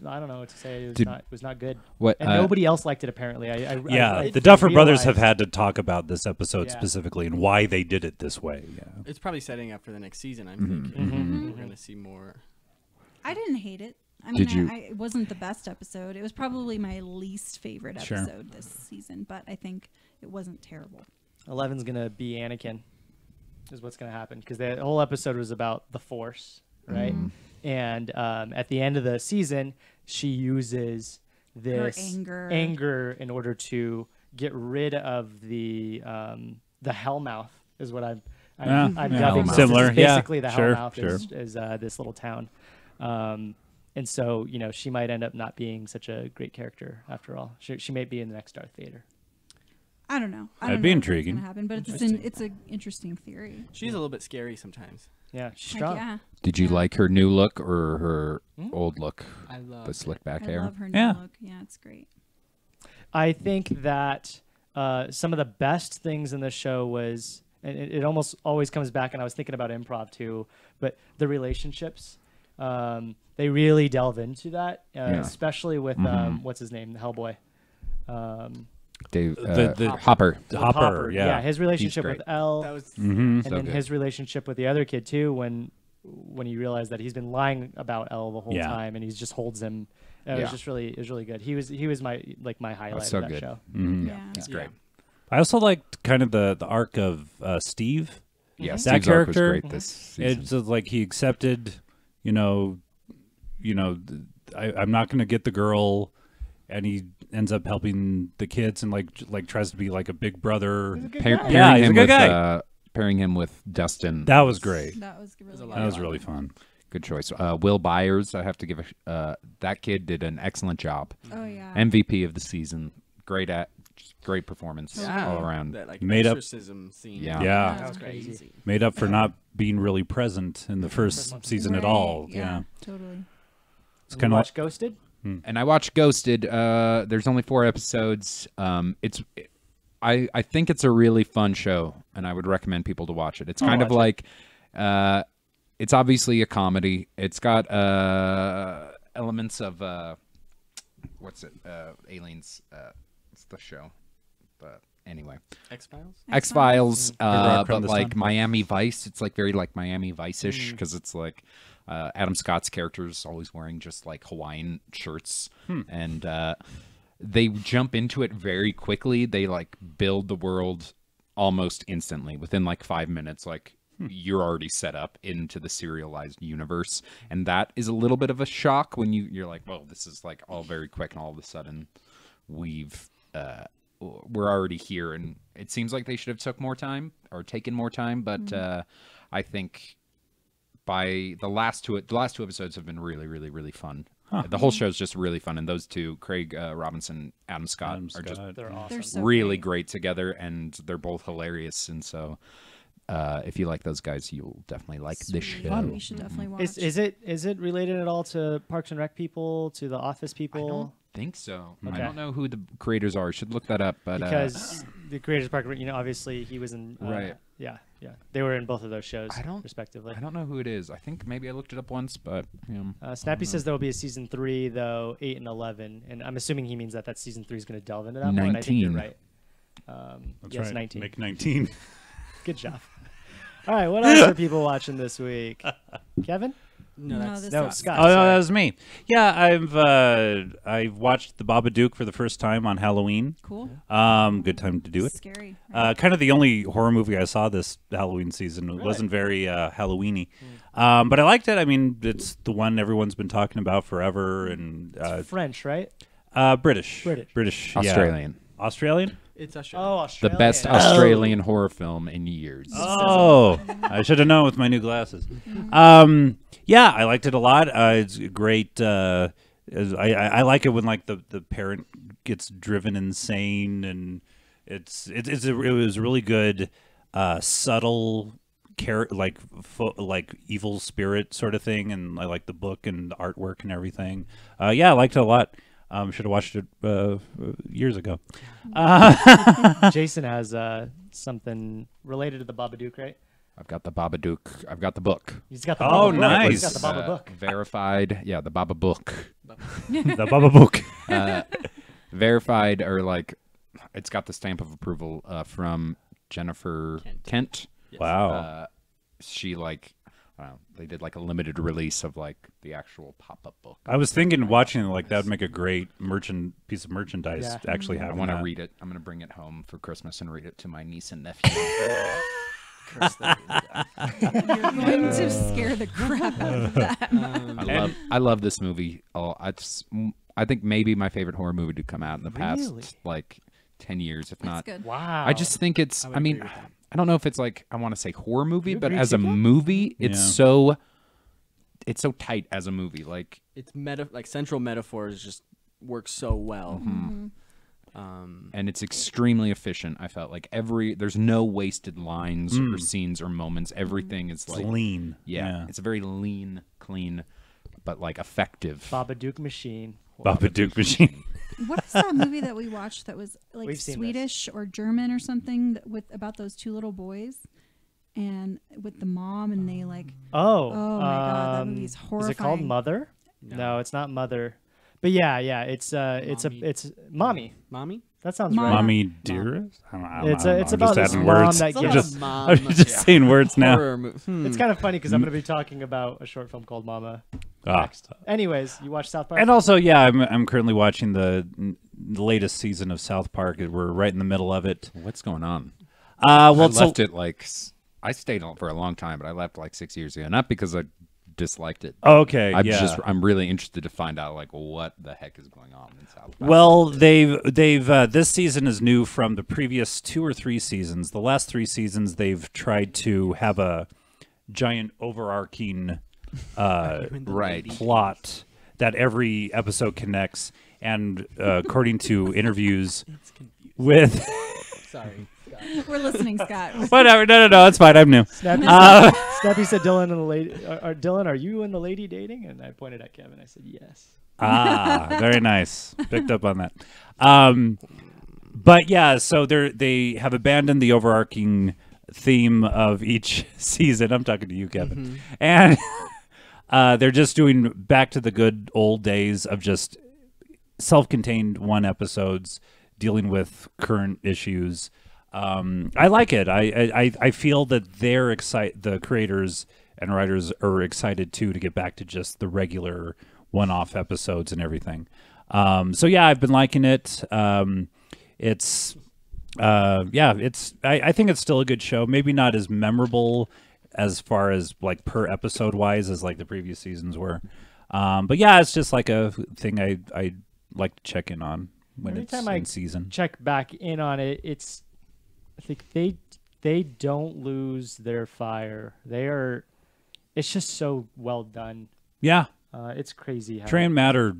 don't know what to say. It was not good. What? And nobody else liked it. Apparently, Yeah, I the Duffer Brothers have realized- had to talk about this episode Yeah. specifically and why they did it this way. Yeah. It's probably setting up for the next season, I'm Mm-hmm. thinking. We're going to see more. I didn't hate it. I mean, Did you- it wasn't the best episode. It was probably my least favorite Sure. episode this season, but I think it wasn't terrible. 11's gonna be Anakin, is what's gonna happen, because the whole episode was about the Force, right? Mm-hmm. And at the end of the season, she uses this anger. in order to get rid of the Hellmouth, is what I'm Yeah, I'm yeah. dubbing this. Similar, This is yeah, basically the sure, Hellmouth is this little town. And so, she might end up not being such a great character after all. She may be in the next Darth Vader. I don't know. I That'd don't be know if that's intriguing. gonna happen, but it's an interesting theory. She's a little bit scary sometimes. Yeah, she's Heck strong. yeah. Did you like her new look or her old look? I love The slick back I hair. love her new Yeah. look. Yeah, it's great. I think that some of the best things in the show was, and it almost always comes back, and I was thinking about improv too, but the relationships. They really delve into that, especially with what's his name, the Hellboy. Dave The Hopper. Hopper, yeah. His relationship great. with Elle, That was and So then good. his relationship with the other kid too. When he realized that he's been lying about Elle the whole Yeah. time, and he just holds him. It was really good. He was my highlight so of that good. show. Yeah. It's great. I also liked kind of the arc of Steve. Yeah, That Steve's arc was character, great this season. It's just like he accepted, I'm not going to get the girl, and he ends up helping the kids and like tries to be like a big brother. Yeah, he's a good guy. Pairing him with Dustin. That was great. That was really good. That was really fun. Good choice. Will Byers, I have to give that kid did an excellent job. Oh yeah. MVP of the season. Great performance Yeah. all around. that like Made up- exorcism scene. Yeah. Yeah. That was crazy. Made up for not being really present in the first season at all. Yeah. Totally. It's Did kind you of watch Ghosted? And I watched Ghosted. There's only 4 episodes. I think it's a really fun show, and I would recommend people to watch it. It's kind of like, it's obviously a comedy. It's got elements of aliens. It's the show, but anyway, X-Files? X-Files, Rock from but the like Sun. Miami Vice. It's like very like Miami Vice-ish because it's like Adam Scott's character is always wearing just like Hawaiian shirts, and they jump into it very quickly. They like build the world almost instantly within like 5 minutes. Like you're already set up into the serialized universe, and that is a little bit of a shock when you're like, well, this is like all very quick, and all of a sudden we're already here, and it seems like they should have taken more time, but I think by the last two episodes have been really, really, really fun. The whole show's just really fun, and those two, Craig Robinson, Adam Scott, are just They're awesome. They're so really great together, and they're both hilarious. And so, if you like those guys, you'll definitely like this Sweet. show. We should definitely watch. Is it related at all to Parks and Rec people, to the Office I people? don't think so. I Okay. don't know who the creators are. I should look that up. But Because the creators of Parks and Rec, obviously he was in. Right. Yeah. They were in both of those shows, I don't- respectively. I don't know who it is. I think maybe I looked it up once, but Snappy says there will be a season 3, though 8 and 11, and I'm assuming he means that season 3 is going to delve into that more. And I think you're 19. right. That's yes, right. 19. Make 19. Good job. All right, what else are people watching this week? Kevin? No, No, that's this No, is- Scott. Oh no, sorry. that was me. Yeah, I've watched the Babadook for the first time on Halloween. Cool. Good time to do it. Scary. Kind of the only horror movie I saw this Halloween season. It wasn't very Halloweeny, but I liked it. I mean, it's the one everyone's been talking about forever, and French, right? British, British. yeah. Australian. Australian. It's Australia. Oh, The Australian. best Australian horror film in years. Oh, I should have known with my new glasses. Yeah, I liked it a lot. It's great. I like it when like the parent gets driven insane, and it was really good, subtle like evil spirit sort of thing, and I like the book and the artwork and everything. Yeah, I liked it a lot. Should have watched it years ago. Jason has something related to the Babadook, right? I've got the Babadook. I've got the book. He's got the Oh, Baba book. nice. He's got the Baba book. Verified. Yeah, the Baba book. The Babadook. Verified, or like, it's got the stamp of approval from Jennifer Kent. Wow. She they did like a limited release of like the actual pop-up book. I was thinking watching it like that would make a great piece of merchandise. Yeah. To actually I have. want to read it. I'm going to bring it home for Christmas and read it to my niece and nephew. You're going to scare the crap out of them. I love this movie. I think maybe my favorite horror movie to come out in the past Really? like 10 years, if That's not. good. Wow. I just think it's. I mean, I don't know if it's like I want to say horror movie, You but agree, as a Chico? movie, it's Yeah. so tight as a movie. Like It's central metaphors just work so well. And it's extremely efficient. I felt like there's no wasted lines or scenes or moments. Everything is like lean. Yeah, it's a very lean, clean, but like effective. Babadook Machine. Babadook Machine. What is that movie that we watched that was like We've seen Swedish or German or something about those two little boys and with the mom and they like Oh my god, that movie's horrifying. Is it called Mother? No, it's not Mother. But yeah, it's Mommy. Mommy? That sounds Mom. right. Mommy Dearest? I don't know. It's I'm about just this adding mom words. that I'm gets. just, I'm just saying words now. It's kind of funny because I'm going to be talking about a short film called Mama next. Anyways, you watch South Park? And also, yeah, I'm currently watching the latest season of South Park. We're right in the middle of it. What's going on? Well, I left it like I stayed on for a long time, but I left like 6 years ago. Not because I disliked it. Okay, I'm really interested to find out like what the heck is going on in South Park. Well, they've this season is new from the previous 2 or 3 seasons. The last 3 seasons, they've tried to have a giant overarching plot that every episode connects. And according to interviews with, Sorry. We're listening, Scott. whatever, no, it's fine. I'm new. Snappy said, "Dylan and the lady, Dylan, are you and the lady dating?" And I pointed at Kevin. I said, "Yes." Very nice. Picked up on that. But yeah, so they have abandoned the overarching theme of each season. I'm talking to you, Kevin. And they're just doing back to the good old days of just self-contained one episodes dealing with current issues. I like it. I feel that they're excited. The creators and writers are excited too to get back to just the regular one-off episodes and everything. So yeah, I've been liking it. I think it's still a good show. Maybe not as memorable as far as like per episode wise as like the previous seasons were. But yeah, it's just like a thing I like to check in on when it's in season. Check back in on it. I think they don't lose their fire. It's just so well done. Yeah. It's crazy. Train Matter,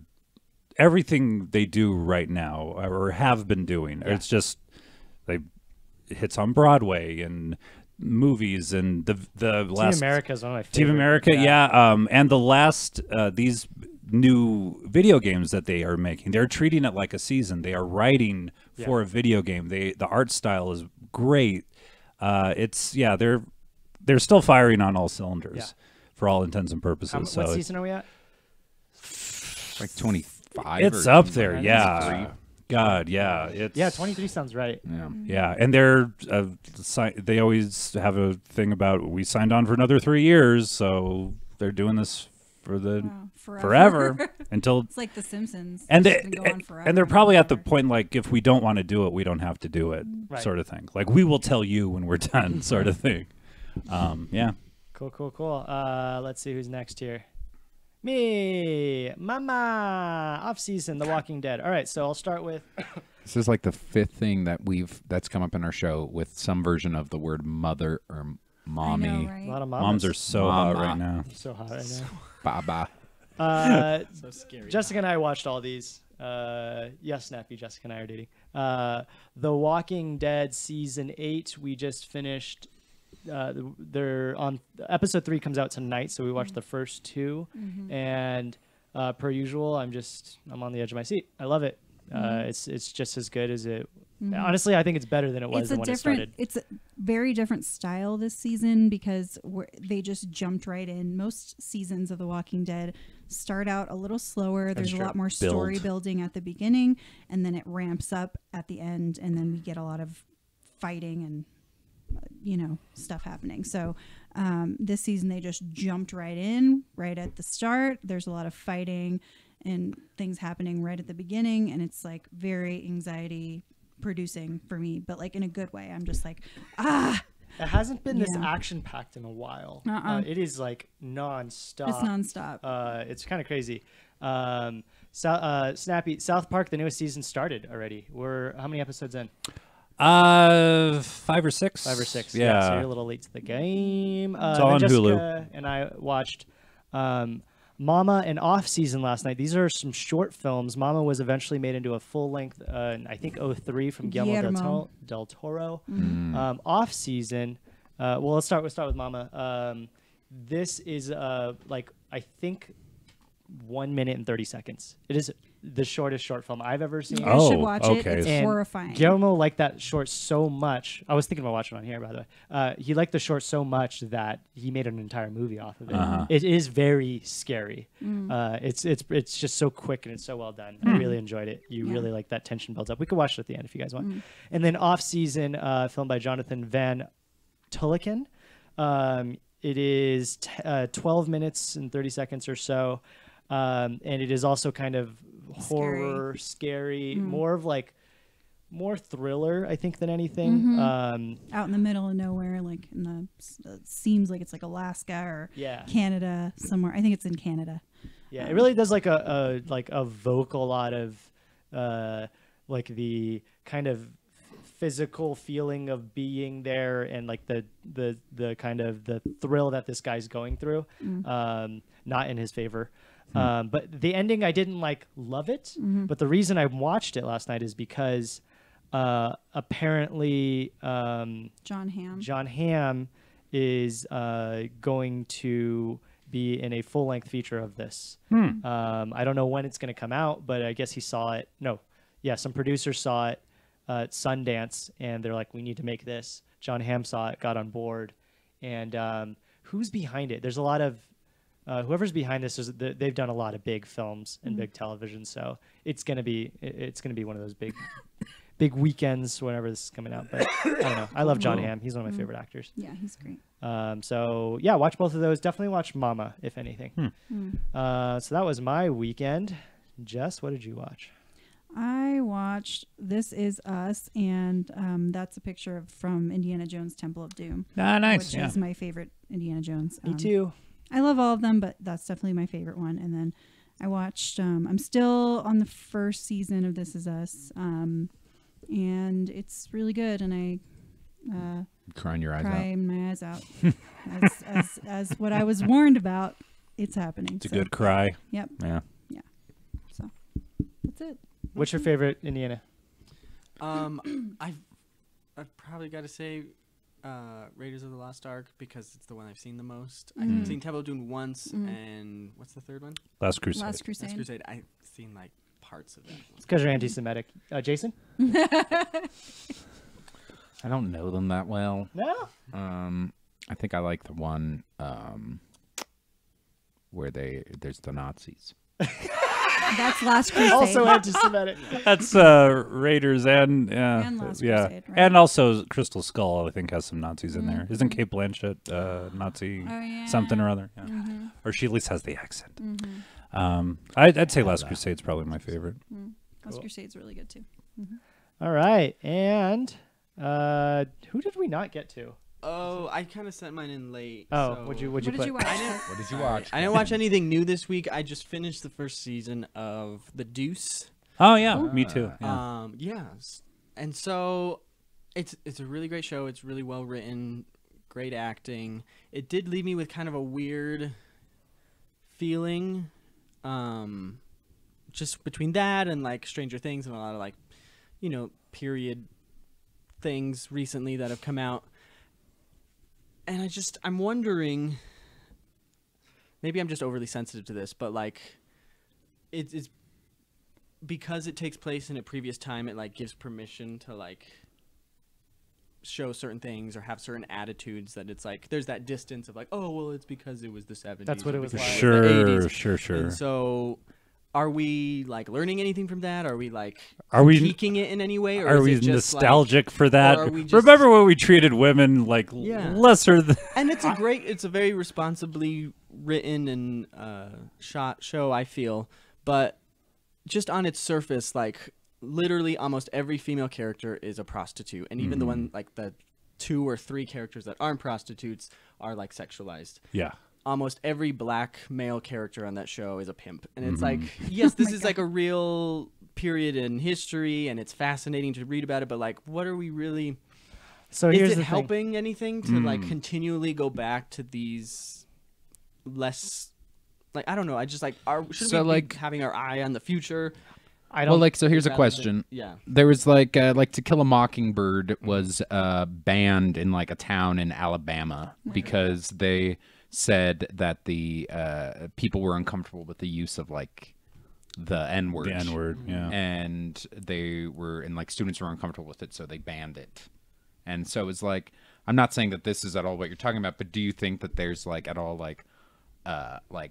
everything they do right now or have been doing, it's just it hits on Broadway and movies and the last Team America is one of my favorite. Team America, and the last these new video games that they are making, they're treating it like a season. They are writing for a video game. The art style is great. They're still firing on all cylinders for all intents and purposes. What season are we at? Like 25. It's up there, yeah. God, yeah. 23 sounds right. Yeah, and they always have a thing about we signed on for another 3 years, so they're doing this for forever until it's like The Simpsons. And and they're probably at the point like if we don't want to do it, we don't have to do it, sort of thing. Like we will tell you when we're done, sort of thing. Yeah. Cool. Let's see who's next here. Me, Mama, off season, The Walking Dead. All right, so I'll start with. This is like the 5th thing that's come up in our show with some version of the word mother or mommy. I know, right? A lot of Moms are so hot right now. So hot right now. Baba. So scary. Jessica and I watched all these. Yes, Snappy, Jessica and I are dating. The Walking Dead season 8. We just finished. They're on episode 3 comes out tonight, so we watched the first 2, and per usual, I'm on the edge of my seat. I love it. It's just as good as it. Honestly, I think it's better than it was when it started. It's a very different style this season because they just jumped right in. Most seasons of The Walking Dead start out a little slower. There's a lot more story building at the beginning, and then it ramps up at the end, and then we get a lot of fighting and stuff happening. So this season they just jumped right in right at the start. There's a lot of fighting and things happening right at the beginning, and it's like very anxiety producing for me, but like in a good way. I'm just like, It hasn't been this action packed in a while. It is like nonstop. It's nonstop. It's kind of crazy. Snappy, South Park, the newest season started already. We're how many episodes in? 5 or 6. 5 or 6. Yeah. So you're a little late to the game. It's all on Jessica Hulu. And I watched Mama and Off Season last night. These are some short films. Mama was eventually made into a full length, I think 03 from Guillermo del Toro. Off Season. Well, let's start with Mama. This is like I think 1 minute and 30 seconds. It is the shortest short film I've ever seen. You guys should Oh, watch okay. it. It's And horrifying. Guillermo liked that short so much. I was thinking about watching it on here, by the way. He liked the short so much that he made an entire movie off of it. It is very scary. It's just so quick and it's so well done. I really enjoyed it. You really like that tension builds up. We could watch it at the end if you guys want. And then Off Season, film by Jonathan Van Tulleken. It is 12 minutes and 30 seconds or so. And it is also kind of horror, scary, more thriller, I think, than anything. Out in the middle of nowhere, like it seems like it's like Alaska or Canada somewhere. I think it's in Canada. Yeah, it really does like evoke a lot of like the kind of physical feeling of being there and like the kind of the thrill that this guy's going through. Not in his favor. But the ending, I didn't love it. But the reason I watched it last night is because apparently John Hamm is going to be in a full-length feature of this. I don't know when it's going to come out, but I guess he saw it. Some producers saw it at Sundance, and they're like, we need to make this. John Hamm saw it, got on board. And who's behind it? There's a lot of whoever's behind this they've done a lot of big films and big television, so it's gonna be one of those big weekends whenever this is coming out. But I don't know. I love John Hamm. He's one of my favorite actors. Yeah, he's great. So yeah, watch both of those. Definitely watch Mama, if anything. So that was my weekend. Jess, what did you watch? I watched This Is Us, and that's a picture from Indiana Jones Temple of Doom. Ah, nice. Which is my favorite Indiana Jones. Me too. I love all of them, but that's definitely my favorite one. And then I watched, I'm still on the first season of This Is Us, and it's really good. And I Crying your eyes cry out. my eyes out. as what I was warned about, it's happening. It's a good cry. Yep. Yeah. So that's it. What's your favorite Indiana? I've probably got to say Raiders of the Lost Ark because it's the one I've seen the most. I've seen Temple of Doom once, and what's the third one? Last Crusade. Last Crusade. Last Crusade. I've seen parts of it. It's because you're anti-Semitic. Jason? I don't know them that well. No. I think I like the one where there's the Nazis. That's Last Crusade. Also anti-Semitic. That's Raiders and Last Crusade, right? and also Crystal Skull. I think has some Nazis in there. Isn't Kate Blanchett Nazi something or other? Yeah. Or she at least has the accent. I'd say Last Crusade's probably my favorite. Last Crusade's really good too. All right, and who did we not get to? Oh, I kind of sent mine in late. Oh, so what'd you What put? did you watch? What did you watch? I didn't watch anything new this week. I just finished the first season of The Deuce. Oh yeah, me too. Yeah. And so it's a really great show. It's really well written, great acting. It did leave me with kind of a weird feeling, just between that and Stranger Things and a lot of period things recently that have come out. And I'm wondering, maybe I'm just overly sensitive to this, but it's because it takes place in a previous time, it gives permission to show certain things or have certain attitudes that it's there's that distance of oh, well, it's because it was the 70s. That's what it was like. the Sure, 80s. sure. And so are we learning anything from that? Are we Are we critiquing it in any way? Or are is we it just nostalgic for that? or are we just- Remember when we treated women lesser than? And it's a very responsibly written and shot show, I feel. But just on its surface, literally almost every female character is a prostitute, and even the one the 2 or 3 characters that aren't prostitutes are sexualized. Yeah. Almost every black male character on that show is a pimp, and it's yes, this is a real period in history, and it's fascinating to read about it. But what are we really? So is here's it the helping thing. anything to continually go back to these less like I don't know. I just like should So, we like- be having our eye on the future? I Well, don't. like, so here's a rather question. than- yeah. There was like To Kill a Mockingbird was banned in like a town in Alabama because they said that the people were uncomfortable with the use of like the N-word. The N-word, yeah. And like students were uncomfortable with it, so they banned it. And so it's like, I'm not saying that this is at all what you're talking about, but do you think that there's like at all like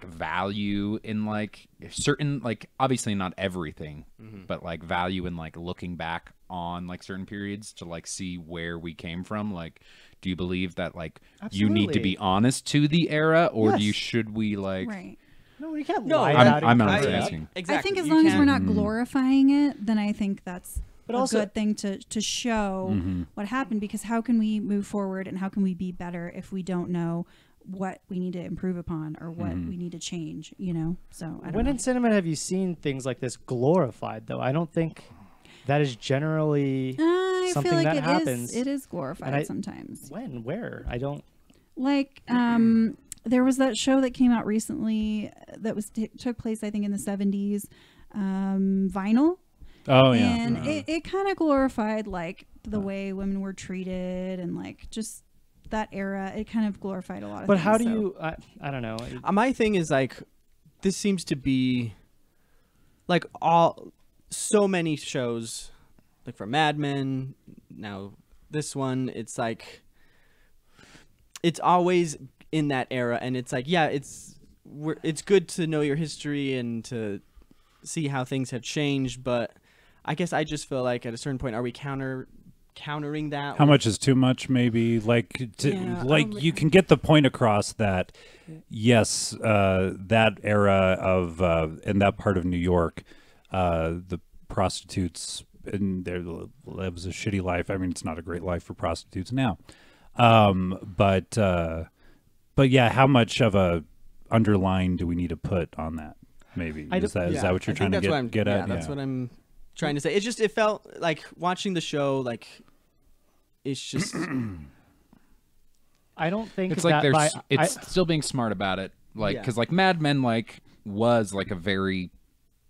value in like certain, like obviously not everything, but like value in like looking back on like certain periods to like see where we came from? Like, do you believe that like you need to Absolutely. be honest to the era, or Yes. should we like? Right. No, you can't No, lie I'm- about it. I'm in not cover up. asking. Exactly. I think as You long as we're can't- not glorifying it, then I think that's But a also- good thing to show what happened, because how can we move forward and how can we be better if we don't know what we need to improve upon or what we need to change, you know? So I don't When know. in cinema have you seen things like this glorified, though? I don't think that is generally I something feel like that it happens. is. It is glorified And I- sometimes. when, where? I don't. Like there was that show that came out recently that was took place I think in the 70s, Vinyl. Oh yeah. And it kind of glorified like the way women were treated and like just that era. It kind of glorified a lot of But things. how do so- you? I don't know. My thing is like, this seems to be like so many shows, like for Mad Men, now this one, it's like, it's always in that era, and it's like, yeah, it's good to know your history and to see how things have changed, but I guess I just feel like at a certain point, are we countering that? How much is too much? Maybe like Yeah, you can get the point across that yes, that era of in that part of New York, the prostitutes and there was a shitty life. I mean, it's not a great life for prostitutes now, but yeah, how much of a underline do we need to put on that? Maybe is that what you're trying to get at? That's what I'm trying to say. It felt like watching the show, like it's just I don't think It's that like there's by, it's still being smart about it, like Yeah. because like Mad Men like was like a very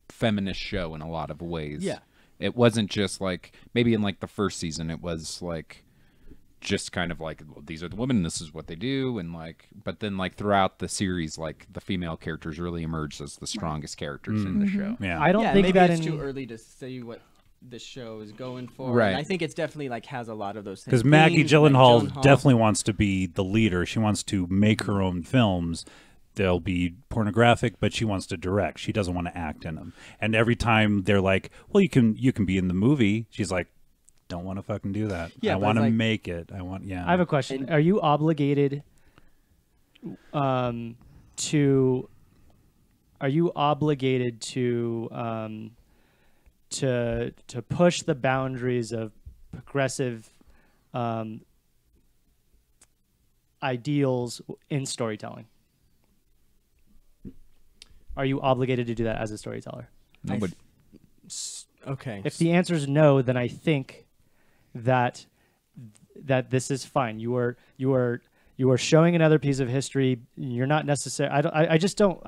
feminist show in a lot of ways. Yeah. It wasn't just like maybe in like the first season it was like just kind of like, well, these are the women, this is what they do, and like, but then like throughout the series, like the female characters really emerged as the strongest characters in the show. Yeah. I don't think maybe that it's in too early to say what the show is going for. Right. And I think it's definitely like has a lot of those things. Because Maggie Gyllenhaal definitely wants to be the leader. She wants to make her own films. They'll be pornographic, but she wants to direct. She doesn't want to act in them. And every time they're like, "Well, you can be in the movie," she's like, "Don't want to fucking do that. Yeah, I but want to it's like- make it. I want." Yeah. I have a question. Are you obligated to to push the boundaries of progressive ideals in storytelling? Are you obligated to do that as a storyteller? Nobody. Okay. If the answer is no, then I think that this is fine. You are showing another piece of history. You're not necessarily. I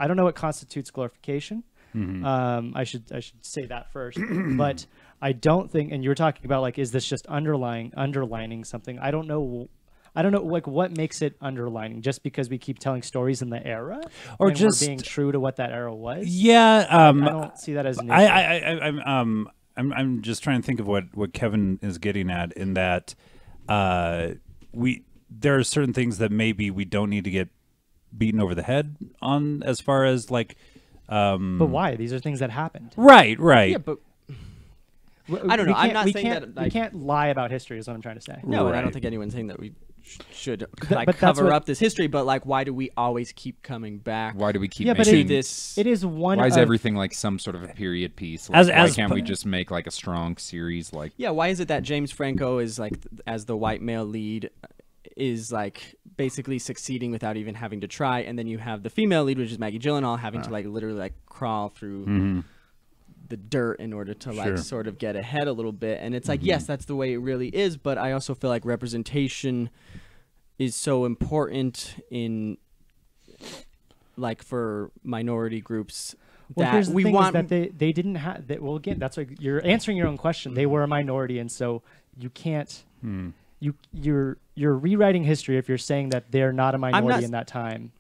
don't know what constitutes glorification. I should say that first. But I don't think. And you were talking about like, is this just underlining something? I don't know. Like what makes it underlining, just because we keep telling stories in the era, Or and just- we're being true to what that era was. Yeah. I don't see that as an issue. I'm just trying to think of what Kevin is getting at in that there are certain things that maybe we don't need to get beaten over the head on as far as like But why? These are things that happened. right. yeah, but I don't know. I'm not saying that, we like- can't lie about history. Is what I'm trying to say. no, and I Right. don't think anyone's saying that we should but like that's cover what- up this history. But like, why do we always keep coming back Why do we keep Yeah, but to making this? It is one. Why is of, everything like some sort of a period piece? Like, why As can't we pu- just make like a strong series? Like, Yeah, why is it that James Franco is like as the white male lead is like basically succeeding without even having to try, and then you have the female lead, which is Maggie Gyllenhaal, having to like literally like crawl through the dirt in order to like Sure. sort of get ahead a little bit. And it's like, yes, that's the way it really is, but I also feel like representation is so important in like for minority groups. Well, That here's the we thing want is that they didn't have that. Well, again, that's like you're answering your own question. They were a minority, and so you can't. You're rewriting history if you're saying that they're not a minority in that time.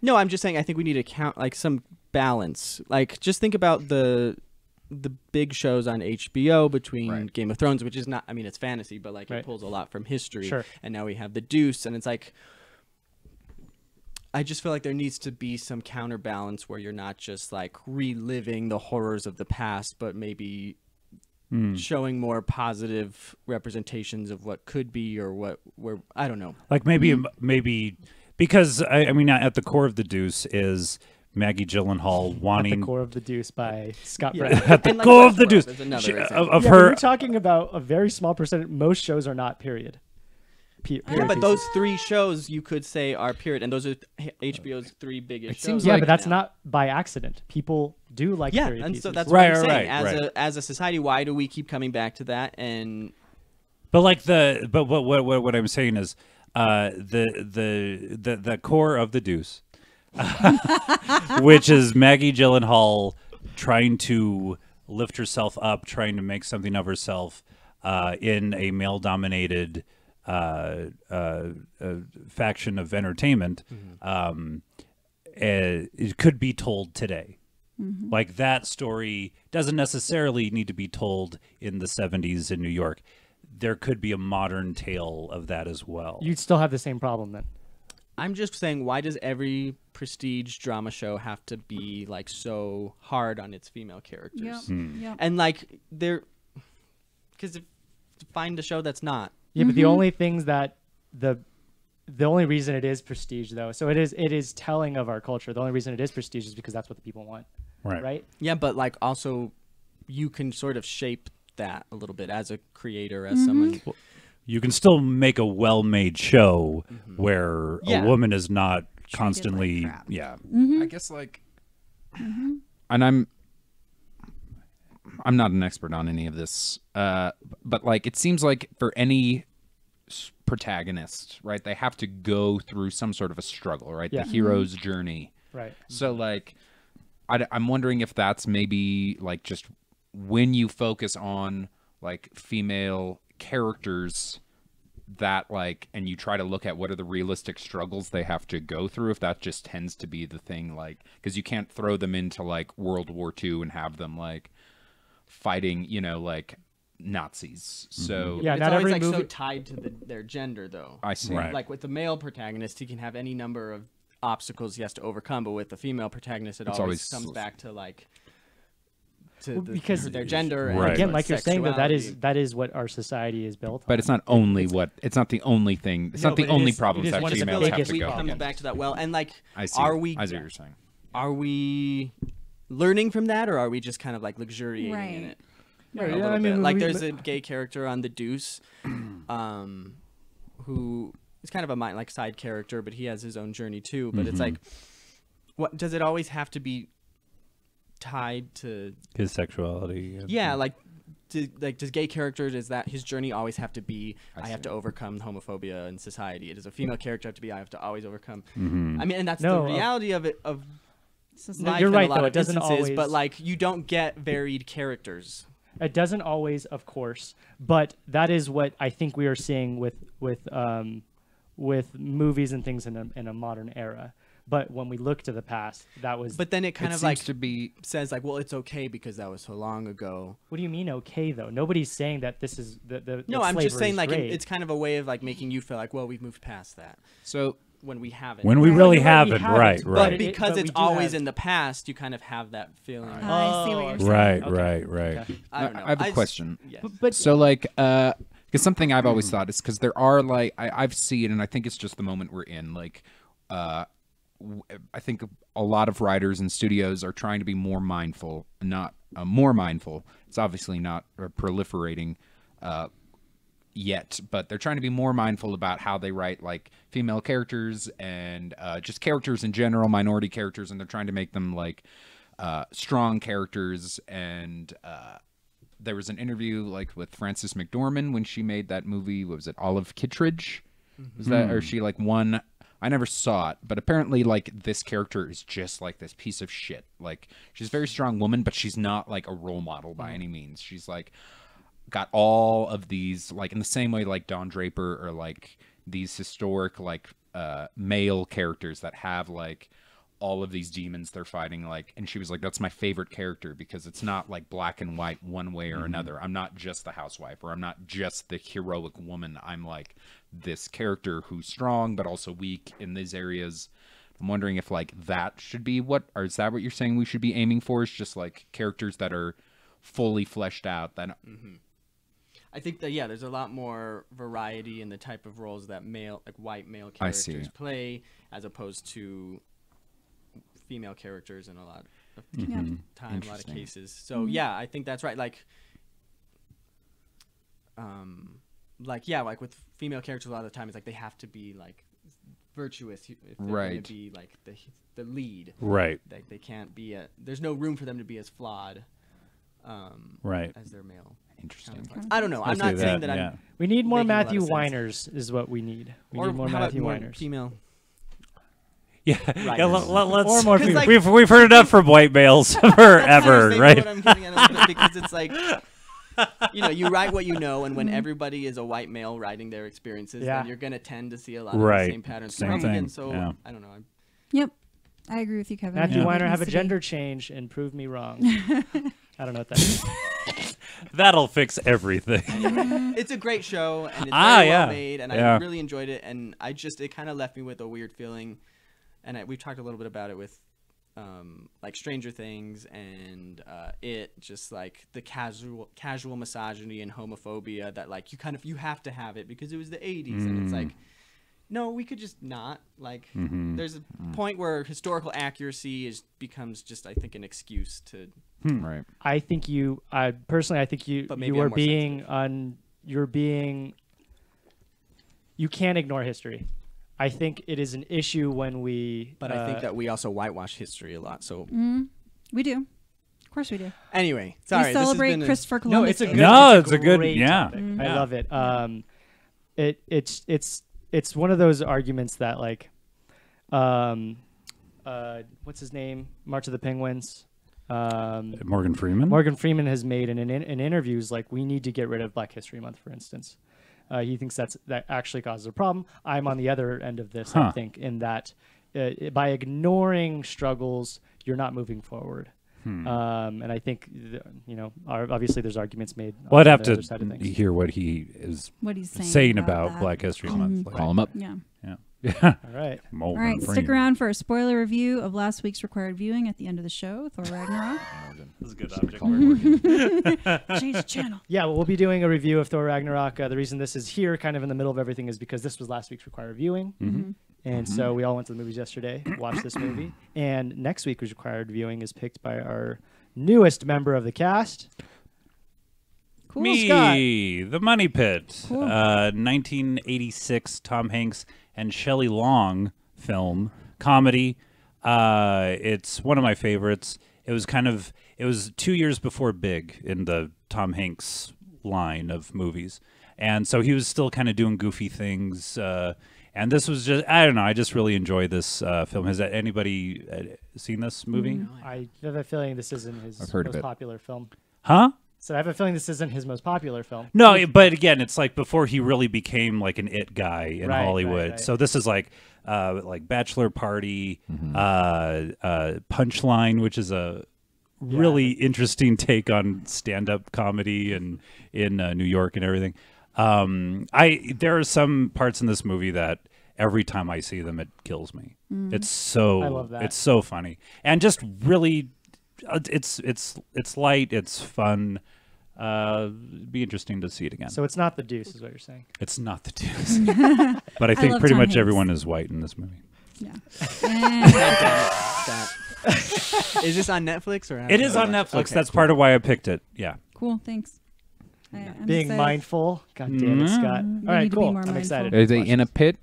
No, I'm just saying I think we need to count like some balance. Like just think about the big shows on HBO between Game of Thrones, which is not, I mean, it's fantasy, but like it pulls a lot from history. Sure. And now we have the Deuce, and it's like, I just feel like there needs to be some counterbalance where you're not just like reliving the horrors of the past, but maybe showing more positive representations of what could be or where I don't know. Like maybe because I mean at the core of the Deuce is Maggie Gyllenhaal wanting At the Core of the Deuce by Scott Yeah. Brown. at the And, like, core of the Westworld Deuce is another She- example. of Yeah, her. but you're talking about a very small percentage. Most shows are not period. Yeah, but those 3 shows you could say are period, and those are HBO's 3 biggest shows. seems Yeah, like but that's now. not by accident. People do like Yeah, period and pieces. so that's Right, what I'm right, saying. right. As a society, why do we keep coming back to that? And But like what I'm saying is the core of the Deuce, which is Maggie Gyllenhaal trying to lift herself up, trying to make something of herself in a male-dominated faction of entertainment. It could be told today. Like that story doesn't necessarily need to be told in the 70s in New York. There could be a modern tale of that as well. You'd still have the same problem then. I'm just saying, why does every prestige drama show have to be like so hard on its female characters? Yep. And like because find a show that's not. Yeah, but the only things that the only reason it is prestige though, so it is telling of our culture. The only reason it is prestige is because that's what the people want. Right? Yeah, but like also you can sort of shape that a little bit as a creator, as someone. You can still make a well-made show where Yeah. a woman is not constantly, like crap. I guess like, and I'm not an expert on any of this, but like it seems like for any protagonist, right, they have to go through some sort of a struggle, right? Yeah. The hero's journey. Right. So like, I'm wondering if that's maybe like just when you focus on like female characters that like, and you try to look at what are the realistic struggles they have to go through, if that just tends to be the thing, like, because you can't throw them into like World War II and have them like fighting, you know, like Nazis. So Yeah, It's not always every like so movie. tied to their gender, though. I see. Right. Like with the male protagonist, he can have any number of obstacles he has to overcome, but with the female protagonist, it It's always always- comes back to like because their gender. Right. And Again, like you're saying, though, sexuality. that is what our society is built on. But it's not only it's not the only thing. It's No, not the but it only is- problems it is that one of the females have biggest to we go come against. back to that. Well, and like, I see. are we I see what you're saying. are we learning from that, or are we just kind of like luxuriating in Right. it? Right, A yeah, little I mean, bit. Like we- there's a gay character on The Deuce, who is kind of a like side character, but he has his own journey too. But it's like, what does it always have to be tied to? His sexuality. Yeah, like. Does gay characters, is that his journey always have to be I have see. to overcome homophobia in society? Does a female character have to be I have to always overcome? Mm-hmm. I mean, and that's No, the reality of it of Society. life You're in right, a lot though, of it doesn't instances, always- but like you don't get varied characters. It doesn't always, of course, but that is what I think we are seeing with movies and things in a modern era. But when we look to the past, that was. But then it kind It of seems like to be says like, well, it's okay because that was so long ago. What do you mean okay though? Nobody's saying that this is the No, that I'm just slavery saying is like great. it's kind of a way of like making you feel like, well, we've moved past that so. when we haven't. When we Right. really You're right, we haven't, haven't, right, but right. but because but it's we do always have- in the past, you kind of have that feeling. I see what you're saying. Right, Okay. right. Okay. I don't know. I have a just- question. Yes. But So like, because something I've always thought is because there are like I've seen, and I think it's just the moment we're in. Like, I think a lot of writers and studios are trying to be more mindful, not more mindful. It's obviously not proliferating yet, but they're trying to be more mindful about how they write like female characters and just characters in general, minority characters, and they're trying to make them like strong characters. And there was an interview like with Frances McDormand when she made that movie. What was it, Olive Kittredge? Was that, or she like won I never saw it, but apparently, like, this character is just like this piece of shit. Like, she's a very strong woman, but she's not like a role model by any means. She's like got all of these, like, in the same way like Don Draper or like these historic like male characters that have like all of these demons they're fighting, like, and she was like, that's my favorite character because it's not like black and white one way or another. I'm not just the housewife, or I'm not just the heroic woman. I'm like this character who's strong but also weak in these areas. I'm wondering if like that should be what, or is that what you're saying we should be aiming for, is just like characters that are fully fleshed out that I think that there's a lot more variety in the type of roles that white male characters play, as opposed to female characters in a lot of time, a lot of cases. So I think that's right. Like with female characters, a lot of the time it's like they have to be like virtuous if they're going to be like the lead. Right. They can't be there's no room for them to be as flawed as their male. Interesting. I don't know. I'm not saying that I'm. We need more making a lot Matthew of sense. Weiners is what we need. We Or need more how about Matthew more Weiners. female. Yeah, let's. Or More. like- We've heard enough from white males forever, That's right? what I'm getting at a little bit, because it's like, you write what you know, and when everybody is a white male writing their experiences, then you're gonna tend to see a lot of the same patterns Same come thing. again. So I don't know. Yep. I agree with you, Kevin. Matthew I think Weiner, it have a needs to be- gender change and prove me wrong. I don't know what that means. That'll fix everything. It's a great show, and it's very well made, and Yeah. I really enjoyed it. And it kind of left me with a weird feeling. And we've talked a little bit about it with like Stranger Things and just like the casual misogyny and homophobia that like you have to have it because it was the 80s, and it's like, no, we could just not. Like there's a point where historical accuracy becomes just, I think, an excuse to. Right. I think personally, I think But maybe you I'm are more being you can't ignore history. I think it is an issue when we. But I think that we also whitewash history a lot. So We do. Of course we do. anyway, sorry. We celebrate this has been Christopher No, Columbus. it's a Day. good. No, it's a good- great yeah. topic. Mm-hmm. I Yeah. love it. It's one of those arguments that like, what's his name? March of the Penguins. Morgan Freeman. Morgan Freeman has made in interviews like we need to get rid of Black History Month, for instance. He thinks that actually causes a problem. I'm on the other end of this, I think, in that by ignoring struggles, you're not moving forward. And I think, obviously there's arguments made. Well, I'd on have the other side of to things. hear what he is What he's saying about about that. Black History Month. Like, Call him up. Yeah. yeah. All right. All right, stick around for a spoiler review of last week's required viewing at the end of the show, Thor Ragnarok. That's a good object. Change the channel. Yeah, well, we'll be doing a review of Thor Ragnarok. The reason this is here, kind of in the middle of everything, is because this was last week's required viewing. And so we all went to the movies yesterday, watched this movie. And next week's required viewing is picked by our newest member of the cast. Cool. Me, The Money Pit, Cool. 1986 Tom Hanks and Shelley Long film comedy. It's one of my favorites. It was 2 years before Big in the Tom Hanks line of movies, and so he was still kind of doing goofy things. And this was just, I don't know, I just really enjoy this film. Has anybody seen this movie? I have a feeling this isn't his I've heard of most it. popular film. Huh? So I have a feeling this isn't his most popular film. No, but again, it's like before he really became like an it guy in Right, Hollywood. right. So this is like Bachelor Party, Punchline, which is a really interesting take on stand-up comedy and in New York and everything. There are some parts in this movie that every time I see them, it kills me. It's so I love that. It's so funny and just really, it's light, it's fun. Be interesting to see it again. So it's not The Deuce, is what you're saying. It's not The Deuce, but I think love pretty Tom much Hanks. everyone is white in this movie. Yeah. And Is this on Netflix or? It is on Netflix. Okay, That's cool. part of why I picked it. Yeah. cool. Thanks. I'm Being excited. mindful. God damn it, Scott. We All right, need to be cool. more I'm mindful. excited. Are they Watch in a this. pit?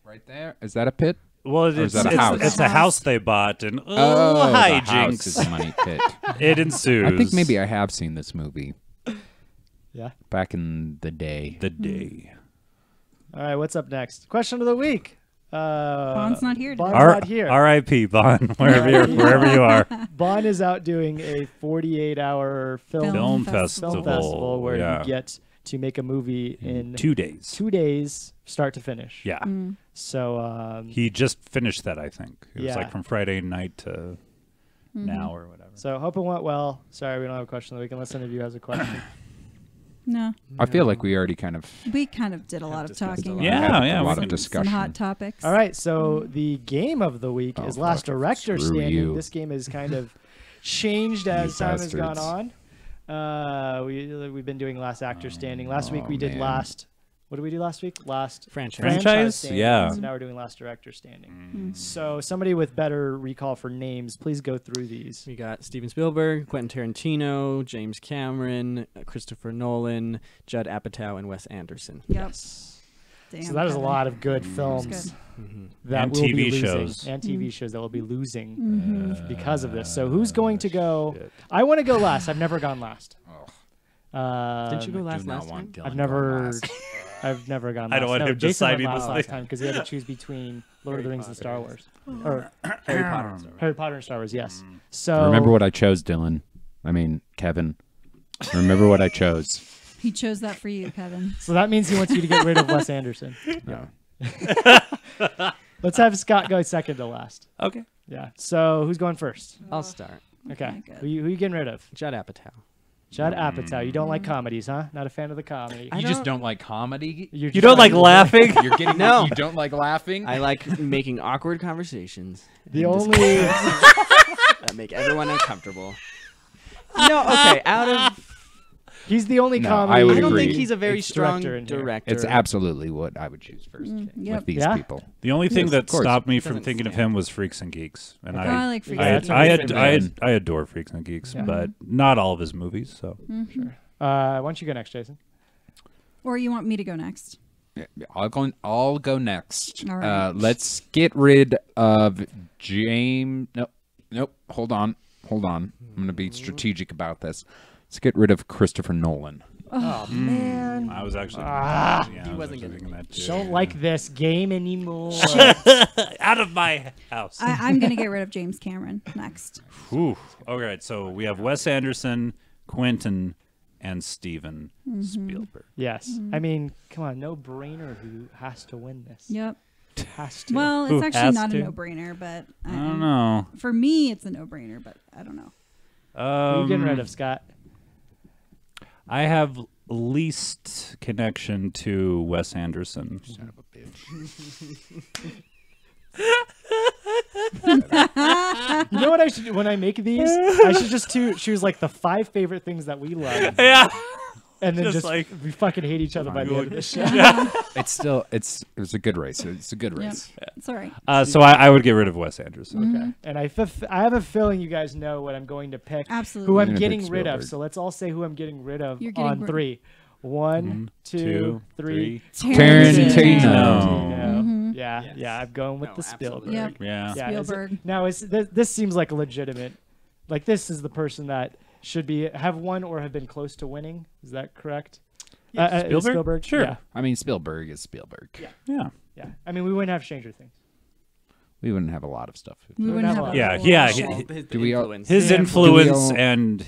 Right there? Is that a pit? Well, is that a house? It's a house they bought, and the house hijinks. is a money pit. It ensues. I think maybe I have seen this movie Yeah. back in the day. the day. All right, what's up next? Question of the week. Bond's not here today. Bond's not here. R.I.P. Bond, wherever you are. Bond is out doing a 48-hour Film festival where yeah. you get to make a movie in 2 days. 2 days, start to finish. Yeah. So He just finished that, I think. It was Yeah. like from Friday night to now or whatever. So hope it went well. Sorry, we don't have a question of the week unless any of you has a question. No, I feel like we already kind of we kind of did a lot of discussed talking. a lot. Yeah, had yeah, a we lot can- of discussion. Some hot topics. All right, so the game of the week is Last fuck, Director screw Standing. you. This game has kind of changed as time has gone bastards. on. We've been doing Last Actor Standing. Last week we did man. Last. What did we do last week? Last Franchise? Standing. Yeah. So now we're doing Last Director Standing. So somebody with better recall for names, please go through these. We got Steven Spielberg, Quentin Tarantino, James Cameron, Christopher Nolan, Judd Apatow, and Wes Anderson. Yep. Damn, So that is a Kevin. lot of good That's films good. that And will be TV losing, shows. and TV shows that will be losing Mm-hmm. because of this. So who's going to go? I want to go last. I've never gone last. Didn't you go last do not time? want Dylan I've going never, last. I've never gone. I don't last. want No, him Jason went deciding last this time because he had to choose between Lord of the Rings and Star Wars, or Harry Potter. and Star Wars. Harry Potter and Star Wars. Yes. So Remember what I chose, Dylan. I mean, Kevin. Remember what I chose. He chose that for you, Kevin. So that means he wants you to get rid of Wes Anderson. No. Let's have Scott go second to last. Okay. Yeah. So who's going first? I'll start. Okay. good. Who you getting rid of? Judd Apatow. Judd Apatow. You don't like comedies, huh? Not a fan of the comedy. I You just don't- don't like comedy? You're You just don't like not- laughing? You're getting No. You don't like laughing? I like making awkward conversations The and only that make everyone uncomfortable. No, okay. Out of, he's the only No, comedy. I would I don't agree. think he's a very strong director in here. director. It's absolutely what I would choose first Yep. with these Yeah? people. The only thing Yes, that of course. stopped me from Doesn't thinking of stand. him was Freaks and Geeks, and Oh, I like Freaks Yeah, and that's Geeks. what we've been I adore Freaks and Geeks, Yeah. but not all of his movies. So Why don't you go next, Jason? Or you want me to go next? I'll go next. All right. Let's get rid of James. Nope. Hold on. I'm going to be strategic about this. Let's get rid of Christopher Nolan. Oh man, I was actually He wasn't gonna thinking that too. don't like this game anymore. Out of my house. I'm going to get rid of James Cameron next. Whew. All right, so we have Wes Anderson, Quentin, and Steven Spielberg. Yes, I mean, come on, no brainer. Who has to win this? Yep. Has to. Well, Who it's actually has not to? a no-brainer, but I don't know. for me, it's a no-brainer, but I don't know. who are you getting rid of, Scott? I have least connection to Wes Anderson. Son of a bitch. You know what I should do when I make these? I should just choose like the 5 favorite things that we love, Yeah. and then Just just like- we fucking hate each other by the end of this show. It was a good race. It's a good Yep. race. It's all right. So I would get rid of Wes Anderson. Okay. And I have a feeling you guys know what I'm going to pick. Absolutely. Who I'm gonna getting pick rid of. Spielberg. So let's all say who I'm getting rid of You're getting on rid- 3. 1, 2, 3. Tarantino. Yeah, Yes. yeah. I'm going with No, the Spielberg. absolutely. Yep. Yeah. Yeah, is it- Spielberg. now this seems like a legitimate. Like this is the person that should have won or have been close to winning. Is that correct? Spielberg? Sure. Yeah. I mean, Spielberg is Spielberg. Yeah. Yeah. I mean, we wouldn't have Stranger Things. We wouldn't have a lot of stuff. We wouldn't have Yeah, a yeah, whole he- show. Do we all- influence. His Yeah. influence Do we all- and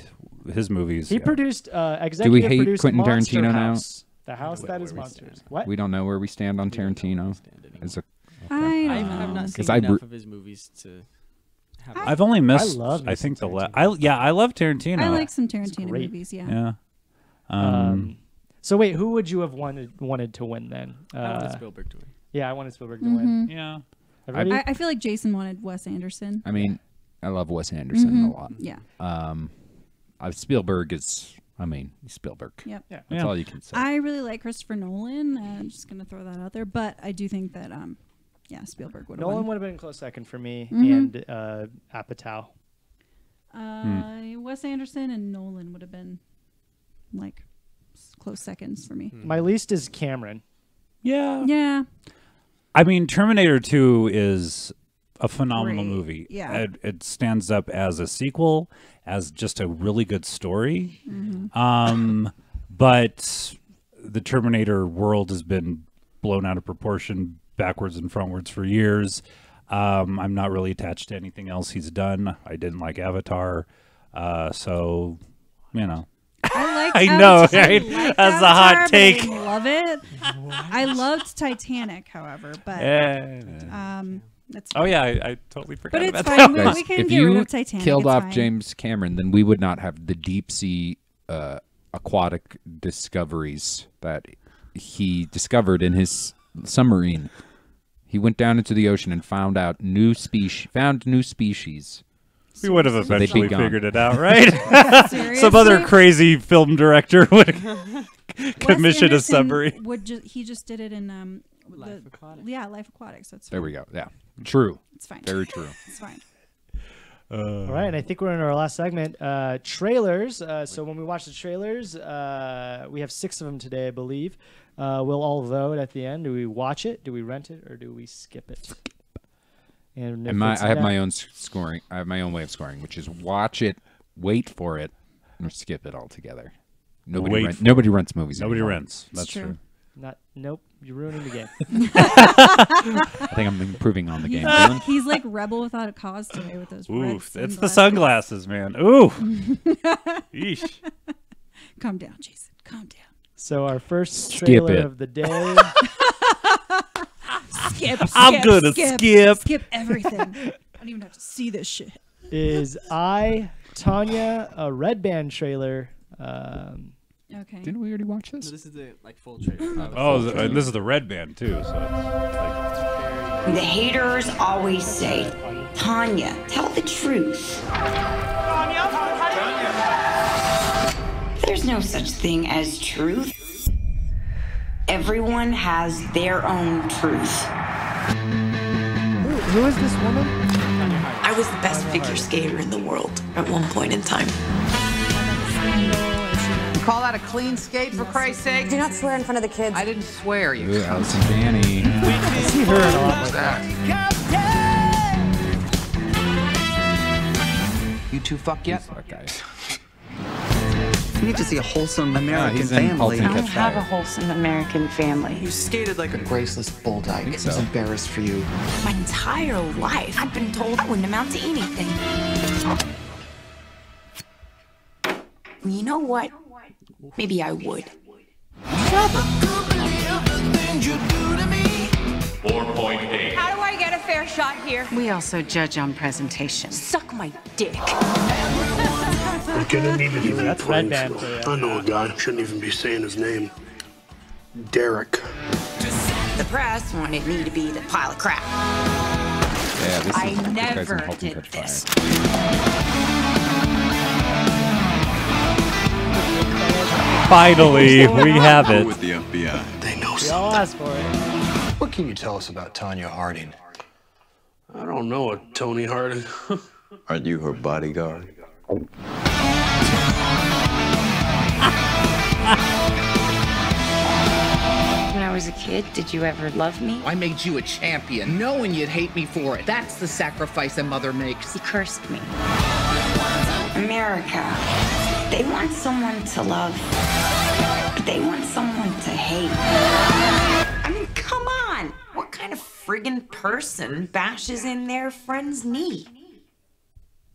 his movies. He yeah. produced Do we executive hate produced Quentin Monster Tarantino now? House. The house that is where we monsters. stand. What? We don't know where we stand on Tarantino. I As a, I have don't know. not seen 'Cause I enough br- of his movies to have. I've only missed. love me I some think the Tarantino. I love Tarantino. I like some Tarantino great. movies, yeah. Yeah. So wait, who would you have wanted to win then? I wanted Spielberg to win. Yeah, I wanted Spielberg to win. Yeah. Everybody? I feel like Jason wanted Wes Anderson. I mean, I love Wes Anderson a lot. Yeah. Spielberg is. I mean, he's Spielberg. Yep. Yeah. That's all you can say. I really like Christopher Nolan. I'm just gonna throw that out there, but I do think that yeah, Spielberg would have Nolan won. would have been a close second for me, Mhm. and Apatow. Wes Anderson and Nolan would have been like close seconds for me. My least is Cameron. Yeah. Yeah. I mean, Terminator 2 is a phenomenal Great. movie. Yeah. It stands up as a sequel, as just a really good story. But the Terminator world has been blown out of proportion backwards and frontwards for years. I'm not really attached to anything else he's done. I didn't like Avatar, so you know. I know, right? That's a hot take. I didn't love it. I loved Titanic, however, but that's oh yeah, I totally forgot but it's about fine. that. We can if get you rid of Titanic. killed it's off fine. James Cameron, then we would not have the deep sea aquatic discoveries that he discovered in his submarine. He went down into the ocean and found new species. We would have they'd eventually be gone. figured it out, right? Seriously? Some other crazy film director would commission a Anderson submarine. he just did it in Life Aquatic. Yeah, Life Aquatics. That's There we go. Yeah, true. It's fine. Very true. It's fine. All right, and I think we're in our last segment. Trailers. So when we watch the trailers, we have 6 of them today, I believe. We'll all vote at the end. Do we watch it? Do we rent it? Or do we skip it? And I have my own scoring. I have my own way of scoring, which is watch it, wait for it, or skip it altogether. Nobody rents movies. Nobody anymore. rents. That's true. Nope. You're ruining the game. I think I'm improving on the game. Dylan. He's like rebel without a cause today with those red Oof, it's the sunglasses, man. Ooh. Eesh. Calm down, Jason. Calm down. So our first Skip trailer it. of the day. Skip. I'm gonna skip. Skip everything. I don't even have to see this shit. is Tanya, a Red Band trailer. Okay. Didn't we already watch this? No, this is the full trailer. Oh, and this is the red band too. So it's like, The haters always say, Tanya, tell the truth. There's no such thing as truth. Everyone has their own truth. Who is this woman? I was the best figure skater in the world at one point in time. You call that a clean skate, for Christ's sake? Do not swear in front of the kids. I didn't swear, you. Ooh, Allison Janney. I see her in a lot more things. You two fuck yet? That guy. You need to see a wholesome American he's in Halt family. and I don't Catch have a Fire. wholesome American family. You skated like a graceless bulldyke. I so. was embarrassed for you. My entire life, I've been told I wouldn't amount to anything. You know what? Maybe I would. 4.8. How do I get a fair shot here? We also judge on presentation. Suck my dick. We're gonna need to do That's Red Band for you. I know a guy. Shouldn't even be saying his name. Derek. The press wanted me to be the pile of crap. Yeah, this I is the guys in never Halt and did Catch this. finally, we have it. With the FBI. They know We all something. asked for it. What can you tell us about Tanya Harding? I don't know a Tony Harding. Aren't you her bodyguard? When I was a kid, did you ever love me? I made you a champion, knowing you'd hate me for it. That's the sacrifice a mother makes. You cursed me. America. They want someone to love, but they want someone to hate. I mean, come on. What kind of friggin' person bashes in their friend's knee?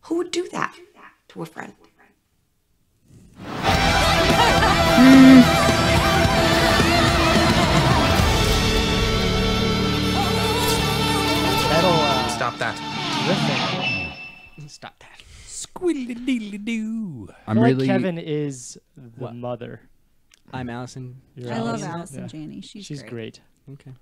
Who would do that to a friend? That'll Stop that. Stop that. Squiddly-dee-doo. I I'm feel really. like Kevin is the What? mother. I'm Allison. You're I love Allison. Allison Yeah. Janney. She's great. Okay.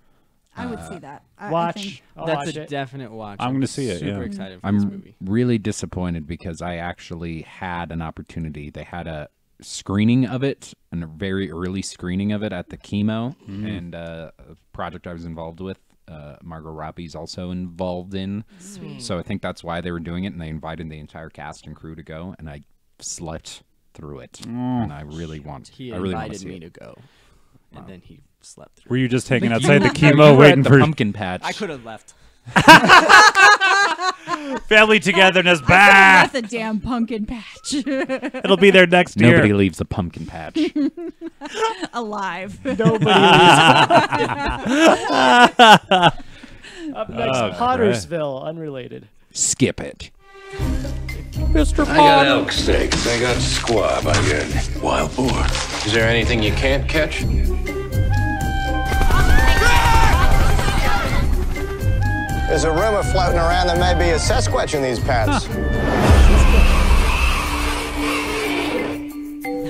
I would see that. I Watch. think- I'll That's watch a it. definite watch. I'm gonna see it, Super yeah. excited for this I'm movie. really disappointed because I actually had an opportunity. They had a screening of it, and a very early screening of it at the Chemo, and a project I was involved with. Margot Robbie's also involved in. So I think that's why they were doing it, and they invited the entire cast and crew to go, and I slept through it. And I really want. He I really want to invited see me it. to go, and then he slept through. Were you just hanging You outside the were chemo at waiting the for? pumpkin patch. I could have left. Family togetherness. I Bah! left the damn pumpkin patch. It'll be there next year. Nobody leaves a pumpkin patch. Alive. Nobody Up next, Pottersville, unrelated. Skip it. Mr. I got elk steaks. I got squab. I got wild boar. Is there anything you can't catch? There's a rumor floating around there may be a Sasquatch in these parts.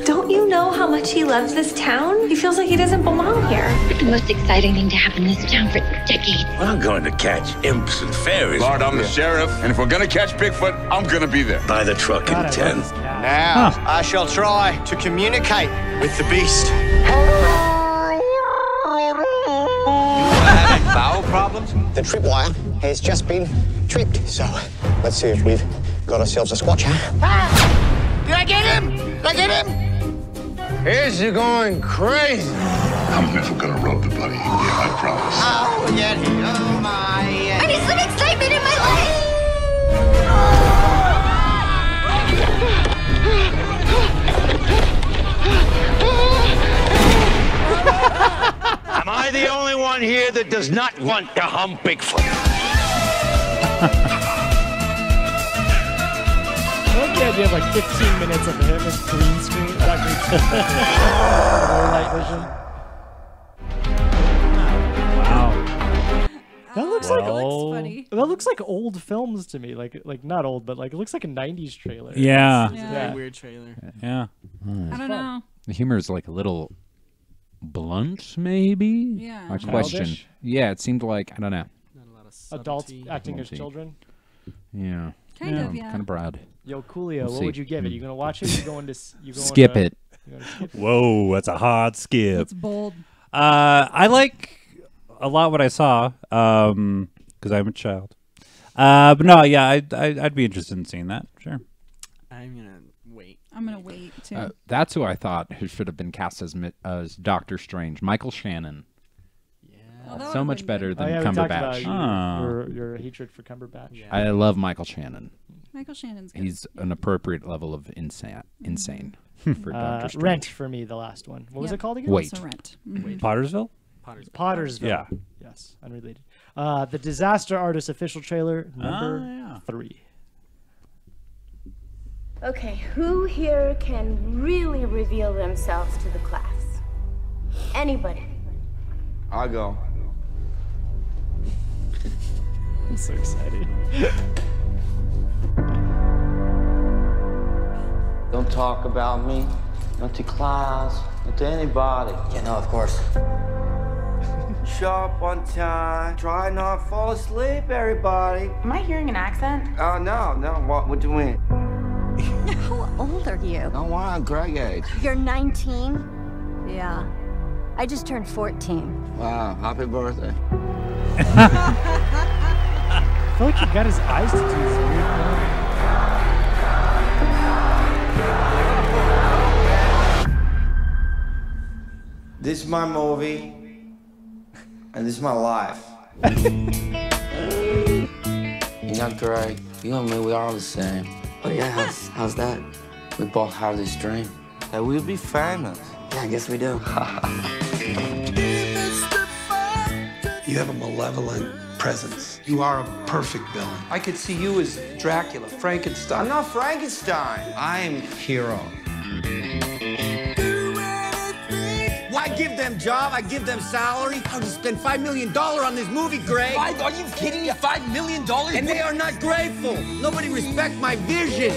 Don't you know how much he loves this town? He feels like he doesn't belong here. The most exciting thing to happen in this town for decades. I'm going to catch imps and fairies. Lord, I'm the sheriff, and if we're going to catch Bigfoot, I'm going to be there. Buy the truck in 10. Now, I shall try to communicate with the beast. Having bowel problems? The tripwire has just been tripped, so let's see if we've got ourselves a squatch, huh? Did I get him? Did I get him? Here's you going crazy. I'm never going to rub the bunny again, I promise. Oh, yeah, oh my. I need some excitement in my life. Am I the only one here that does not want to hump Bigfoot? I like the idea of like 15 minutes of him with green screen. Not green screen. Low light vision. Wow. That looks funny. That looks like old films to me. Like not old, but like it looks like a 90s trailer. Yeah. It's a very weird trailer. Yeah. I don't know. The humor is like a little blunt, maybe? Yeah. A question. Childish? Yeah, it seemed like, I don't know. Not a lot of Adults subtlety. acting as Subtlety. children. Yeah. Kind of, yeah. Kind of broad. Yo, Coolio, We'll what see. would you give it? You gonna watch it? You going to Skip it. You gonna skip it? Whoa, that's a hard skip. It's bold. I like a lot what I saw because I'm a child. But no, yeah, I'd be interested in seeing that. Sure. I'm gonna wait. I'm gonna wait too. That's who I thought who should have been cast as Doctor Strange. Michael Shannon. Oh, So much better than Oh, yeah, we talked Cumberbatch. about your hatred for Cumberbatch. Yeah. I love Michael Shannon. Michael Shannon's good. He's an appropriate level of insane for Doctor Strange. Rent for me, the last one. What was Yep. it called again? Wait. Also Rent. Mhm. Pottersville? Pottersville. Yeah. Yes, unrelated. The Disaster Artist official trailer number 3. Okay, who here can really reveal themselves to the class? Anybody? I'll go. I'm so excited. Don't talk about me, not to class, not to anybody. Yeah, no, of course. Show up on time, try not fall asleep, everybody. Am I hearing an accent? Oh, no, what we're doing. How old are you? No, why, Greg age. You're 19? Yeah. I just turned 14. Wow, happy birthday. I feel like he got his eyes to do this weird thing. This is my movie, and this is my life. You're not Greg. You and me, we are the same. Oh yeah, how's that? We both have this dream that we'll be famous. Yeah, I guess we do. You have a malevolent presence. You are a perfect villain. I could see you as Dracula, Frankenstein. I'm not Frankenstein. I'm hero. Why give them job? I give them salary. I would spend $5 million on this movie, Greg. Are you kidding me? $5 million? And they are not grateful. Nobody respects my vision.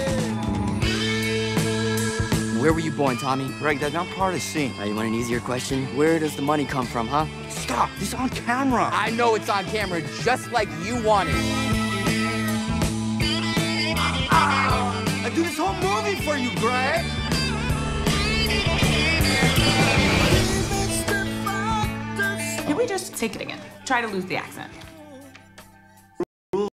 Where were you born, Tommy? Greg, that's not part of the scene. You want an easier question? Where does the money come from, huh? Stop. This is on camera. I know it's on camera just like you want it. I do this whole movie for you, Greg. Can we just take it again? Try to lose the accent.